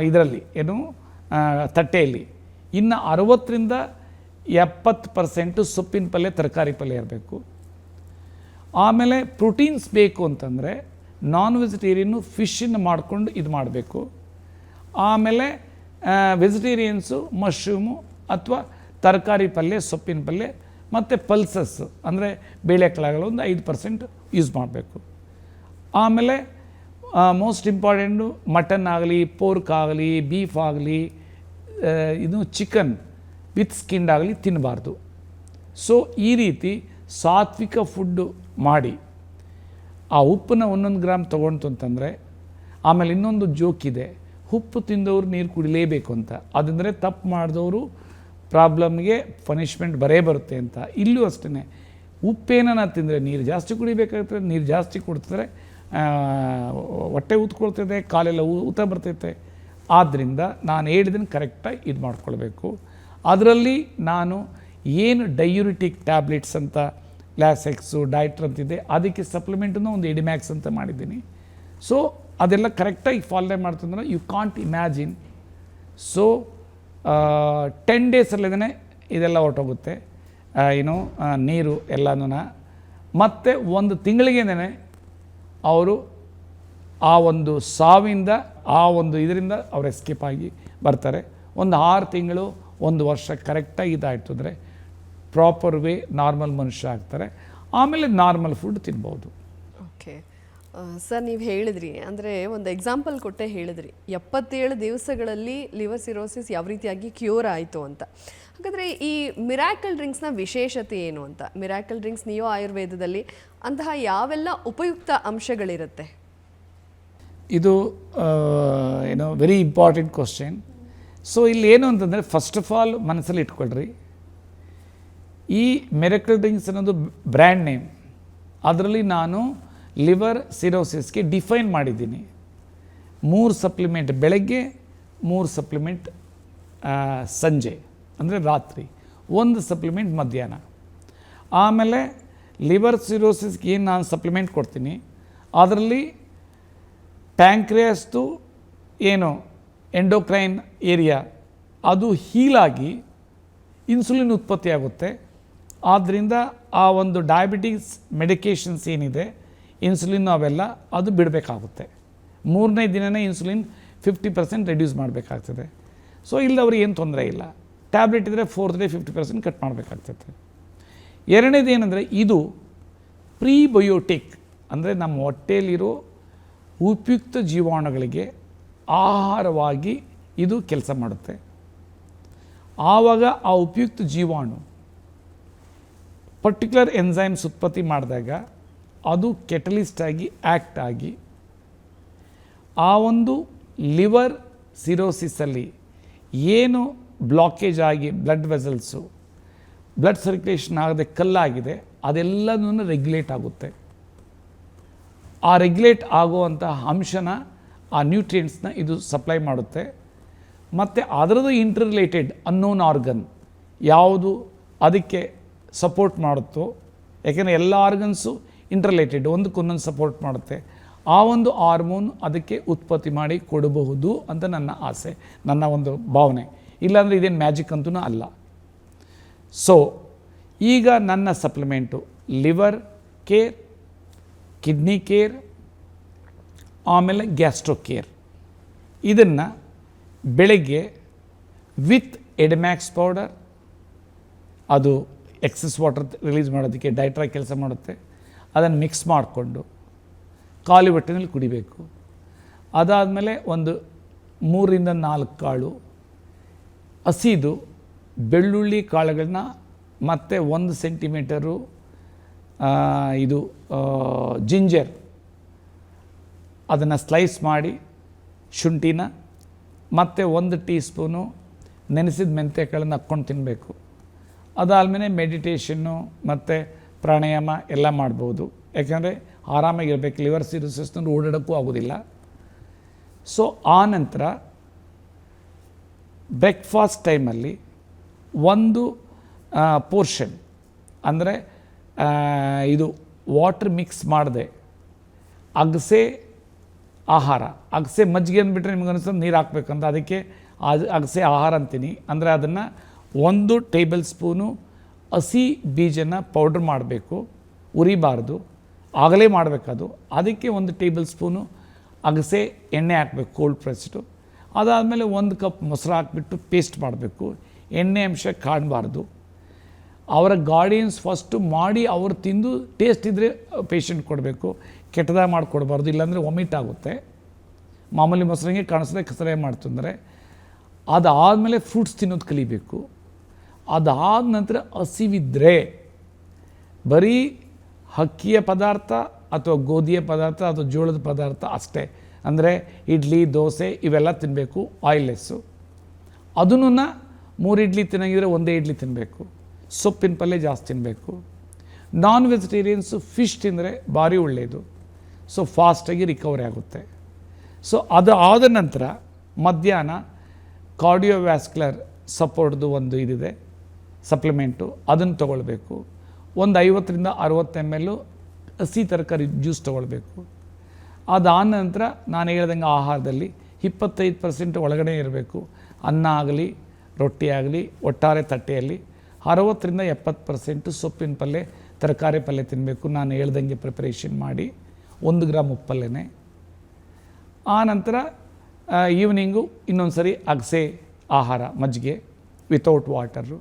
ಇದರಲ್ಲಿ ಏನು ತಟ್ಟೆಯಲ್ಲಿ. ಇನ್ನು 60ರಿಂದ 70% ಸೊಪ್ಪಿನ ಪಲ್ಯ, ತರಕಾರಿ ಪಲ್ಯ ಇರಬೇಕು. ಆಮೇಲೆ ಪ್ರೋಟೀನ್ಸ್ ಬೇಕು ಅಂತಂದರೆ ನಾನ್ ವೆಜಿಟೇರಿಯನ್ನು ಫಿಶನ್ನು ಮಾಡಿಕೊಂಡು ಇದು ಮಾಡಬೇಕು. ಆಮೇಲೆ ವೆಜಿಟೇರಿಯನ್ಸು ಮಶ್ರೂಮು ಅಥವಾ ತರಕಾರಿ ಪಲ್ಯ, ಸೊಪ್ಪಿನ ಪಲ್ಯ ಮತ್ತು ಪಲ್ಸಸ್ ಅಂದರೆ ಬೇಳೆಕಾಳುಗಳು ಒಂದು 5% ಯೂಸ್ ಮಾಡಬೇಕು. ಆಮೇಲೆ ಮೋಸ್ಟ್ ಇಂಪಾರ್ಟೆಂಟು ಮಟನ್ ಆಗಲಿ, ಪೋರ್ಕ್ ಆಗಲಿ, ಬೀಫ್ ಆಗಲಿ, ಇದು ಚಿಕನ್ ವಿತ್ ಸ್ಕಿನ್ ಆಗಲಿ ತಿನ್ನಬಾರ್ದು. ಸೊ ಈ ರೀತಿ ಸಾತ್ವಿಕ ಫುಡ್ಡು ಮಾಡಿ ಆ ಉಪ್ಪನ್ನ 1 ಗ್ರಾಮ್ ತೊಗೊಂತು ಅಂತಂದರೆ. ಆಮೇಲೆ ಇನ್ನೊಂದು ಜೋಕಿದೆ, ಉಪ್ಪು ತಿಂದವರು ನೀರು ಕುಡಿಲೇಬೇಕು ಅಂತ. ಅದಂದರೆ ತಪ್ಪು ಮಾಡಿದವರು ಪ್ರಾಬ್ಲಮ್ಗೆ ಪನಿಷ್ಮೆಂಟ್ ಬರುತ್ತೆ ಅಂತ. ಇಲ್ಲೂ ಅಷ್ಟೇ, ಉಪ್ಪೇನ ತಿಂದರೆ ನೀರು ಜಾಸ್ತಿ ಕುಡಿಬೇಕಾಗುತ್ತೆ. ನೀರು ಜಾಸ್ತಿ ಕುಡಿದ್ರೆ ಹೊಟ್ಟೆ ಊದ್ಕೊಳ್ತದೆ, ಕಾಲೆಲ್ಲ ಊತ ಬರ್ತೈತೆ. ಆದ್ದರಿಂದ ನಾನು ಹೇಳಿದ್ದನ್ನು ಕರೆಕ್ಟಾಗಿ ಇದು ಮಾಡ್ಕೊಳ್ಬೇಕು. ಅದರಲ್ಲಿ ನಾನು ಏನು ಡಯೂರಿಟಿಕ್ ಟ್ಯಾಬ್ಲೆಟ್ಸ್ ಅಂತ ಲ್ಯಾಸೆಕ್ಸು ಡೈಟ್ರ್ ಅಂತಿದೆ, ಅದಕ್ಕೆ ಸಪ್ಲಿಮೆಂಟನ್ನು ಒಂದು ಎಡಿಮ್ಯಾಕ್ಸ್ ಅಂತ ಮಾಡಿದ್ದೀನಿ. ಸೊ ಅದೆಲ್ಲ ಕರೆಕ್ಟಾಗಿ ಫಾಲೋ ಮಾಡ್ತಂದ್ರೆ ಯು ಕಾಂಟ್ ಇಮ್ಯಾಜಿನ್. ಸೊ 10 ಡೇಸಲ್ಲೇ ಇದೆಲ್ಲ ಹೊರಟೋಗುತ್ತೆ, ನೀರು ಎಲ್ಲನೂ. ಮತ್ತು 1 ತಿಂಗಳಿಗೇನೆ ಅವರು ಆ ಒಂದು ಸಾವಿಂದ, ಆ ಒಂದು ಇದರಿಂದ ಅವ್ರು ಎಸ್ಕೇಪ್ ಆಗಿ ಬರ್ತಾರೆ. ಒಂದು 6 ತಿಂಗಳು 1 ವರ್ಷ ಕರೆಕ್ಟಾಗಿ ಇದಾಯಿತು ಅಂದರೆ ಪ್ರಾಪರ್ ವೇ ನಾರ್ಮಲ್ ಮನುಷ್ಯ ಆಗ್ತಾರೆ. ಆಮೇಲೆ ನಾರ್ಮಲ್ ಫುಡ್ ತಿನ್ಬೋದು. ಓಕೆ ಸರ್, ನೀವು ಹೇಳಿದ್ರಿ ಅಂದರೆ ಒಂದು ಎಕ್ಸಾಂಪಲ್ ಕೊಟ್ಟೆ ಹೇಳಿದ್ರಿ, 77 ದಿವಸಗಳಲ್ಲಿ ಲಿವರ್ ಸಿರೋಸಿಸ್ ಯಾವ ರೀತಿಯಾಗಿ ಕ್ಯೂರ್ ಆಯಿತು ಅಂತ. ಹಾಗಾದರೆ ಈ ಮಿರಾಕಲ್ ಡ್ರಿಂಕ್ಸ್ನ ವಿಶೇಷತೆ ಏನು ಅಂತ? ಮಿರಾಕಲ್ ಡ್ರಿಂಕ್ಸ್ ನಿಯೋ ಆಯುರ್ವೇದದಲ್ಲಿ ಅಂತಹ ಯಾವೆಲ್ಲ ಉಪಯುಕ್ತ ಅಂಶಗಳಿರುತ್ತೆ? ಇದು ವೆರಿ ಇಂಪಾರ್ಟೆಂಟ್ ಕ್ವಶನ್. ಸೊ ಇಲ್ಲಿ ಏನು ಅಂತಂದರೆ, ಫಸ್ಟ್ ಆಫ್ ಆಲ್ ಮನಸ್ಸಲ್ಲಿ ಇಟ್ಕೊಳ್ರಿ, ಈ ಮಿರಾಕಲ್ ಡ್ರಿಂಕ್ಸ್ ಅನ್ನೋದು ಬ್ರ್ಯಾಂಡ್ ನೇಮ್. ಅದರಲ್ಲಿ ನಾನು ಲಿವರ್ ಸಿರೋಸಿಸ್ಗೆ ಡಿಫೈನ್ ಮಾಡಿದ್ದೀನಿ. 3 ಸಪ್ಲಿಮೆಂಟ್ ಬೆಳಗ್ಗೆ, 3 ಸಪ್ಲಿಮೆಂಟ್ ಸಂಜೆ ಅಂದರೆ ರಾತ್ರಿ, 1 ಸಪ್ಲಿಮೆಂಟ್ ಮಧ್ಯಾಹ್ನ. ಆಮೇಲೆ ಲಿವರ್ ಸಿರೋಸಿಸ್ಗೆ ಏನು ನಾನು ಸಪ್ಲಿಮೆಂಟ್ ಕೊಡ್ತೀನಿ ಅದರಲ್ಲಿ ಪ್ಯಾಂಕ್ರಿಯಾಸ್ದು ಏನು ಎಂಡೋಕ್ರೈನ್ ಏರಿಯಾ ಅದು ಹೀಲಾಗಿ ಇನ್ಸುಲಿನ್ ಉತ್ಪತ್ತಿ ಆಗುತ್ತೆ. ಆದ್ದರಿಂದ ಆ ಒಂದು ಡಯಾಬಿಟಿಸ್ ಮೆಡಿಕೇಷನ್ಸ್ ಏನಿದೆ ಇನ್ಸುಲಿನ್ ಅವೆಲ್ಲ ಅದು ಬಿಡಬೇಕಾಗುತ್ತೆ. 3ನೇ ದಿನವೇ ಇನ್ಸುಲಿನ್ 50% ರೆಡ್ಯೂಸ್ ಮಾಡಬೇಕಾಗ್ತದೆ. ಸೊ ಇಲ್ಲದವ್ರಿಗೆ ಏನು ತೊಂದರೆ ಇಲ್ಲ. ಟ್ಯಾಬ್ಲೆಟ್ ಇದ್ದರೆ 4th ಡೇ 50% ಕಟ್ ಮಾಡಬೇಕಾಗ್ತದೆ. ಎರಡನೇದು ಏನಂದರೆ ಇದು ಪ್ರೀಬಯೋಟಿಕ್, ಅಂದರೆ ನಮ್ಮ ಹೊಟ್ಟೆಯಲ್ಲಿರೋ ಉಪಯುಕ್ತ ಜೀವಾಣುಗಳಿಗೆ ಆಹಾರವಾಗಿ ಇದು ಕೆಲಸ ಮಾಡುತ್ತೆ. ಆವಾಗ ಆ ಉಪಯುಕ್ತ ಜೀವಾಣು ಪರ್ಟಿಕ್ಯುಲರ್ ಎನ್ಸೈಮ್ಸ್ ಉತ್ಪತ್ತಿ ಮಾಡಿದಾಗ ಅದು ಕೆಟಲಿಸ್ಟ್ ಆಗಿ ಆ್ಯಕ್ಟ್ ಆಗಿ ಆ ಒಂದು ಲಿವರ್ ಸಿರೋಸಿಸಲ್ಲಿ ಏನು ಬ್ಲಾಕೇಜ್ ಆಗಿ ಬ್ಲಡ್ ವೆಸಲ್ಸು, ಬ್ಲಡ್ ಸರ್ಕ್ಯುಲೇಷನ್ ಆಗದೆ ಕಲ್ಲಾಗಿದೆ, ಅದೆಲ್ಲದನ್ನು ರೆಗ್ಯುಲೇಟ್ ಆಗುತ್ತೆ. ಆ ರೆಗ್ಯುಲೇಟ್ ಆಗುವಂಥ ಅಂಶನ, ಆ ನ್ಯೂಟ್ರಿಯೆಂಟ್ಸ್ನ ಇದು ಸಪ್ಲೈ ಮಾಡುತ್ತೆ. ಮತ್ತು ಅದರದ್ದು ಇಂಟರ್ ರಿಲೇಟೆಡ್ ಅನ್ನೋನ್ ಆರ್ಗನ್ ಯಾವುದು ಅದಕ್ಕೆ ಸಪೋರ್ಟ್ ಮಾಡುತ್ತೋ, ಯಾಕೆಂದರೆ ಎಲ್ಲ ಆರ್ಗನ್ಸು ಇಂಟರ್ಲೇಟೆಡ್, ಒಂದಕ್ಕೊಂದೊಂದು ಸಪೋರ್ಟ್ ಮಾಡುತ್ತೆ. ಆ ಒಂದು ಹಾರ್ಮೋನ್ ಅದಕ್ಕೆ ಉತ್ಪತ್ತಿ ಮಾಡಿ ಕೊಡಬಹುದು ಅಂತ ನನ್ನ ಆಸೆ, ನನ್ನ ಒಂದು ಭಾವನೆ. ಇಲ್ಲಾಂದರೆ ಇದೇನು ಮ್ಯಾಜಿಕ್ ಅಂತೂ ಅಲ್ಲ. ಸೊ ಈಗ ನನ್ನ supplement liver care, kidney care, ಆಮೇಲೆ ಗ್ಯಾಸ್ಟ್ರೋ ಕೇರ್. ಇದನ್ನು ಬೆಳಗ್ಗೆ ವಿತ್ ಎಡೆಮ್ಯಾಕ್ಸ್ ಪೌಡರ್, ಅದು ಎಕ್ಸಸ್ ವಾಟರ್ ರಿಲೀಸ್ ಮಾಡೋದಕ್ಕೆ ಡೈಟ್ರಾಗಿ ಕೆಲಸ ಮಾಡುತ್ತೆ, ಅದನ್ನು ಮಿಕ್ಸ್ ಮಾಡಿಕೊಂಡು ಖಾಲಿ ಹೊಟ್ಟೆನಲ್ಲಿ ಕುಡಿಬೇಕು. ಅದಾದಮೇಲೆ ಒಂದು 3ರಿಂದ 4 ಕಾಳು ಹಸಿದು ಬೆಳ್ಳುಳ್ಳಿ ಕಾಳುಗಳನ್ನ ಮತ್ತು 1 ಸೆಂಟಿಮೀಟರು ಇದು ಜಿಂಜರ್ ಅದನ್ನು ಸ್ಲೈಸ್ ಮಾಡಿ, ಶುಂಠಿನ ಮತ್ತು 1 ಟೀ ಸ್ಪೂನು ನೆನೆಸಿದ ಮೆಂತ್ಯಕಾಳನ್ನು ಹಾಕ್ಕೊಂಡು ತಿನ್ನಬೇಕು. ಅದಾದಮೇಲೆ ಮೆಡಿಟೇಷನ್ನು ಮತ್ತು ಪ್ರಾಣಾಯಾಮ ಎಲ್ಲ ಮಾಡ್ಬೋದು. ಯಾಕೆಂದರೆ ಆರಾಮಾಗಿರಬೇಕು, ಲಿವರ್ ಸಿರೋಸಿಸ್ನೂ ಓಡಾಡೋಕ್ಕೂ ಆಗೋದಿಲ್ಲ. ಸೊ ಆ ನಂತರ ಬ್ರೇಕ್ಫಾಸ್ಟ್ ಟೈಮಲ್ಲಿ ಒಂದು ಪೋರ್ಷನ್, ಅಂದರೆ ಇದು ವಾಟ್ರ್ ಮಿಕ್ಸ್ ಮಾಡದೆ ಅಗಸೆ ಆಹಾರ, ಅಗಸೆ ಮಜ್ಜಿಗೆ ಅಂದ್ಬಿಟ್ರೆ ನಿಮ್ಗೆ ಅನಿಸ್ತದೆ ನೀರು ಹಾಕ್ಬೇಕಂತ, ಅದಕ್ಕೆ ಅಗಸೆ ಆಹಾರ ಅಂತೀನಿ. ಅಂದರೆ ಅದನ್ನು 1 ಟೇಬಲ್ ಸ್ಪೂನು ಹಸಿ ಬೀಜನ ಪೌಡ್ರ್ ಮಾಡಬೇಕು, ಉರಿಬಾರ್ದು, ಆಗಲೇ ಮಾಡಬೇಕದು. ಅದಕ್ಕೆ 1 ಟೇಬಲ್ ಸ್ಪೂನು ಅಗಸೆ ಎಣ್ಣೆ ಹಾಕಬೇಕು, ಕೋಲ್ಡ್ ಪ್ರೆಸ್ಡು. ಅದಾದಮೇಲೆ 1 ಕಪ್ ಮೊಸರು ಹಾಕ್ಬಿಟ್ಟು ಪೇಸ್ಟ್ ಮಾಡಬೇಕು. ಎಣ್ಣೆ ಅಂಶ ಕಾಣಬಾರ್ದು. ಅವರ ಗಾರ್ಡಿಯನ್ಸ್ ಫಸ್ಟು ಮಾಡಿ ಅವರು ತಿಂದು ಟೇಸ್ಟ್ ಇದ್ದರೆ ಪೇಷಂಟ್ ಕೊಡಬೇಕು, ಕೆಟ್ಟದಾಗ ಮಾಡಿಕೊಡ್ಬಾರ್ದು, ಇಲ್ಲಾಂದರೆ ವಾಮಿಟ್ ಆಗುತ್ತೆ. ಮಾಮೂಲಿ ಮೊಸರಂಗೆ ಕಾಣಿಸಿದ್ರೆ ಕಸರೆ ಮಾಡ್ತಂದರೆ. ಅದಾದಮೇಲೆ ಫ್ರೂಟ್ಸ್ ತಿನ್ನೋದು ಕಲಿಬೇಕು. ಅದಾದ ನಂತರ ಹಸಿವಿದ್ದರೆ ಬರೀ ಅಕ್ಕಿಯ ಪದಾರ್ಥ ಅಥವಾ ಗೋಧಿಯ ಪದಾರ್ಥ ಅಥವಾ ಜೋಳದ ಪದಾರ್ಥ ಅಷ್ಟೇ, ಅಂದರೆ ಇಡ್ಲಿ, ದೋಸೆ ಇವೆಲ್ಲ ತಿನ್ನಬೇಕು, ಆಯಿಲ್ಲೆಸ್ಸು. ಅದನ್ನು 3 ಇಡ್ಲಿ ತಿನ್ನಂಗಿದ್ರೆ 1 ಇಡ್ಲಿ ತಿನ್ನಬೇಕು. ಸೊಪ್ಪಿನ ಪಲ್ಯ ಜಾಸ್ತಿ ತಿನ್ನಬೇಕು. ನಾನ್ ವೆಜಿಟೇರಿಯನ್ಸು ಫಿಶ್ ತಿಂದರೆ ಭಾರಿ ಒಳ್ಳೆಯದು. ಸೊ ಫಾಸ್ಟಾಗಿ ರಿಕವರಿ ಆಗುತ್ತೆ. ಸೊ ಅದು ಆದ ನಂತರ ಮಧ್ಯಾಹ್ನ ಕಾರ್ಡಿಯೋವ್ಯಾಸ್ಕ್ಯುಲರ್ ಸಪೋರ್ಟ್ದು ಒಂದು ಇದಿದೆ ಸಪ್ಲಿಮೆಂಟು, ಅದನ್ನು ತೊಗೊಳ್ಬೇಕು. ಒಂದು 50ರಿಂದ 60 ml ಹಸಿ ತರಕಾರಿ ಜ್ಯೂಸ್ ತೊಗೊಳ್ಬೇಕು. ಅದಾದ ನಂತರ ನಾನು ಹೇಳ್ದಂಗೆ ಆಹಾರದಲ್ಲಿ 25% ಒಳಗಡೆ ಇರಬೇಕು. ಅನ್ನ ಆಗಲಿ, ರೊಟ್ಟಿ ಆಗಲಿ, ಒಟ್ಟಾರೆ ತಟ್ಟೆಯಲ್ಲಿ 60ರಿಂದ 70% ಸೊಪ್ಪಿನ ಪಲ್ಯ, ತರಕಾರಿ ಪಲ್ಯ ತಿನ್ನಬೇಕು. ನಾನು ಹೇಳ್ದಂಗೆ ಪ್ರಿಪರೇಷನ್ ಮಾಡಿ 1 ಗ್ರಾಮ್ ಉಪ್ಪಲ್ಲೇ. ಆ ನಂತರ ಈವ್ನಿಂಗು ಇನ್ನೊಂದು ಸರಿ ಅಗಸೆ ಆಹಾರ, ಮಜ್ಜಿಗೆ ವಿತೌಟ್ ವಾಟರು.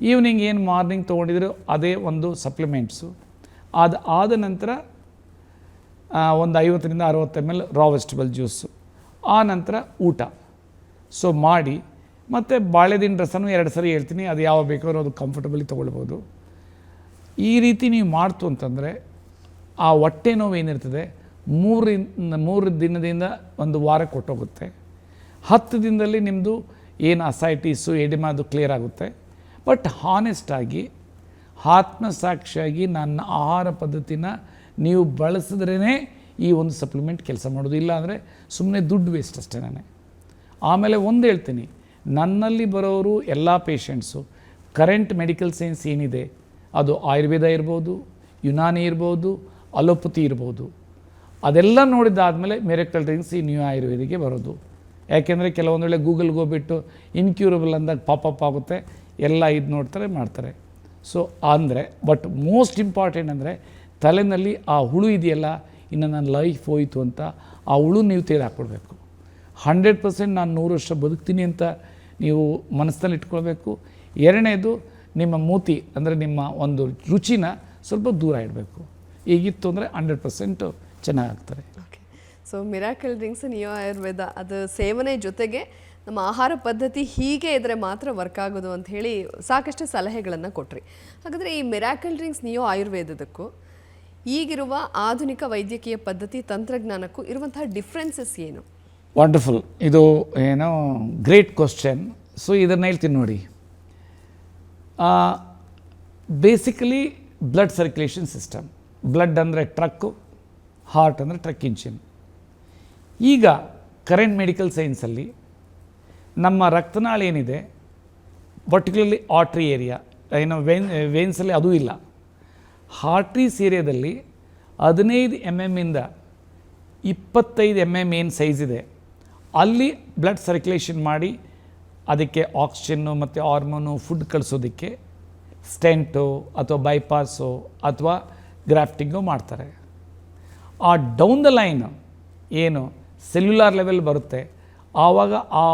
ಈವ್ನಿಂಗ್ ಏನು ಮಾರ್ನಿಂಗ್ ತೊಗೊಂಡಿದ್ರು ಅದೇ ಒಂದು ಸಪ್ಲಿಮೆಂಟ್ಸು. ಅದು ಆದ ನಂತರ ಒಂದು 50ರಿಂದ 60 ml ರಾ ವೆಜಿಟಬಲ್ ಜ್ಯೂಸು. ಆ ನಂತರ ಊಟ. ಸೊ ಮಾಡಿ ಮತ್ತು ಬಾಳೆದಿನ ರಸನೂ 2 ಸರಿ ಹೇಳ್ತೀನಿ, ಅದು ಯಾವ ಬೇಕಾದ್ರೂ ಅದು ಕಂಫರ್ಟಬಲಿ ತೊಗೊಳ್ಬೋದು. ಈ ರೀತಿ ನೀವು ಮಾಡ್ತು ಅಂತಂದರೆ ಆ ಹೊಟ್ಟೆ ನೋವು ಏನಿರ್ತದೆ 3 ದಿನದಿಂದ 1 ವಾರ ಕೊಟ್ಟೋಗುತ್ತೆ. 10 ದಿನದಲ್ಲಿ ನಿಮ್ಮದು ಏನು ಅಸೈಟಿಸು, ಎಡಿಮಾ ಅದು ಕ್ಲಿಯರ್ ಆಗುತ್ತೆ. ಬಟ್ ಹಾನೆಸ್ಟಾಗಿ, ಆತ್ಮಸಾಕ್ಷಿಯಾಗಿ ನನ್ನ ಆಹಾರ ಪದ್ಧತಿನ ನೀವು ಬಳಸಿದ್ರೇ ಈ ಒಂದು ಸಪ್ಲಿಮೆಂಟ್ ಕೆಲಸ ಮಾಡೋದು, ಇಲ್ಲ ಅಂದರೆ ಸುಮ್ಮನೆ ದುಡ್ಡು ವೇಸ್ಟ್ ಅಷ್ಟೇ. ನಾನೇ ಆಮೇಲೆ ಒಂದು ಹೇಳ್ತೀನಿ, ನನ್ನಲ್ಲಿ ಬರೋರು ಎಲ್ಲ ಪೇಷಂಟ್ಸು ಕರೆಂಟ್ ಮೆಡಿಕಲ್ ಸೈನ್ಸ್ ಏನಿದೆ ಅದು ಆಯುರ್ವೇದ ಇರ್ಬೋದು, ಯುನಾನಿ ಇರ್ಬೋದು, ಅಲೋಪತಿ ಇರ್ಬೋದು, ಅದೆಲ್ಲ ನೋಡಿದ್ದಾದಮೇಲೆ ಮಿರಾಕಲ್ ಡ್ರಿಂಕ್ಸ್ ಈ ನ್ಯೂ ಆಯುರ್ವೇದಿಗೆ ಬರೋದು. ಯಾಕೆಂದರೆ ಕೆಲವೊಂದು ವೇಳೆ ಗೂಗಲ್ಗೆ ಹೋಗ್ಬಿಟ್ಟು ಇನ್ಕ್ಯೂರಬಲ್ ಅಂದಾಗ ಪಾಪಪ್ ಆಗುತ್ತೆ, ಎಲ್ಲ ಇದು ನೋಡ್ತಾರೆ ಮಾಡ್ತಾರೆ. ಸೊ ಅಂದರೆ ಬಟ್ ಮೋಸ್ಟ್ ಇಂಪಾರ್ಟೆಂಟ್ ಅಂದರೆ ತಲೆಯಲ್ಲಿ ಆ ಹುಳು ಇದೆಯಲ್ಲ, ಇನ್ನು ನನ್ನ ಲೈಫ್ ಹೋಯಿತು ಅಂತ ಆ ಹುಳು ನೀವು ತೆಗೆದುಹಾಕ್ಬಿಡ್ಬೇಕು. 100% ನಾನು 100 ವರ್ಷ ಬದುಕ್ತೀನಿ ಅಂತ ನೀವು ಮನಸ್ಸಲ್ಲಿ ಇಟ್ಕೊಳ್ಬೇಕು. ಎರಡನೇದು, ನಿಮ್ಮ ಮೂತಿ ಅಂದರೆ ನಿಮ್ಮ ಒಂದು ರುಚಿನ ಸ್ವಲ್ಪ ದೂರ ಇಡಬೇಕು. ಈಗಿತ್ತು ಅಂದರೆ 100% ಚೆನ್ನಾಗಾಗ್ತಾರೆ. Okay, so miracle drinks neo Ayurveda ಅದು ಸೇವನೆ ಜೊತೆಗೆ ನಮ್ಮ ಆಹಾರ ಪದ್ಧತಿ ಹೀಗೆ ಇದ್ದರೆ ಮಾತ್ರ ವರ್ಕ್ ಆಗೋದು ಅಂತ ಹೇಳಿ ಸಾಕಷ್ಟು ಸಲಹೆಗಳನ್ನು ಕೊಟ್ರಿ. ಹಾಗಾದರೆ ಈ ಮಿರಾಕಲ್ ಡ್ರಿಂಕ್ಸ್ ನಿಯೋ ಆಯುರ್ವೇದಕ್ಕೂ ಈಗಿರುವ ಆಧುನಿಕ ವೈದ್ಯಕೀಯ ಪದ್ಧತಿ ತಂತ್ರಜ್ಞಾನಕ್ಕೂ ಇರುವಂತಹ ಡಿಫ್ರೆನ್ಸಸ್ ಏನು? ವಂಡರ್ಫುಲ್, ಇದು ಏನೋ ಗ್ರೇಟ್ ಕ್ವಶನ್. ಸೊ ಇದನ್ನು ಹೇಳ್ತೀನಿ ನೋಡಿ. Basically blood circulation system, blood ಅಂದರೆ ಟ್ರಕ್ಕು, ಹಾರ್ಟ್ ಅಂದರೆ ಟ್ರಕ್ ಇಂಜಿನ್. ಈಗ ಕರೆಂಟ್ ಮೆಡಿಕಲ್ ಸೈನ್ಸಲ್ಲಿ ನಮ್ಮ ರಕ್ತನಾಳ ಏನಿದೆ, ಪರ್ಟಿಕ್ಯುಲರ್ಲಿ ಆರ್ಟ್ರಿ ಏರಿಯಾ, ಏನೋ ವೇನ್ಸಲ್ಲಿ ಅದೂ ಇಲ್ಲ. ಹಾರ್ಟ್ರೀಸ್ ಏರಿಯಾದಲ್ಲಿ 15 mm ಇಂದ 25 mm ಏನು ಸೈಜ್ ಇದೆ ಅಲ್ಲಿ ಬ್ಲಡ್ ಸರ್ಕ್ಯುಲೇಷನ್ ಮಾಡಿ ಅದಕ್ಕೆ ಆಕ್ಸಿಜನ್ನು ಮತ್ತು ಹಾರ್ಮೋನು ಫುಡ್ ಕಳಿಸೋದಕ್ಕೆ ಸ್ಟೆಂಟು ಅಥವಾ ಬೈಪಾಸು ಅಥವಾ ಗ್ರಾಫ್ಟಿಂಗು ಮಾಡ್ತಾರೆ. ಆ ಡೌನ್ ದ ಲೈನ್ ಏನು ಸೆಲ್ಯುಲಾರ್ ಲೆವೆಲ್ ಬರುತ್ತೆ, ಆವಾಗ ಆ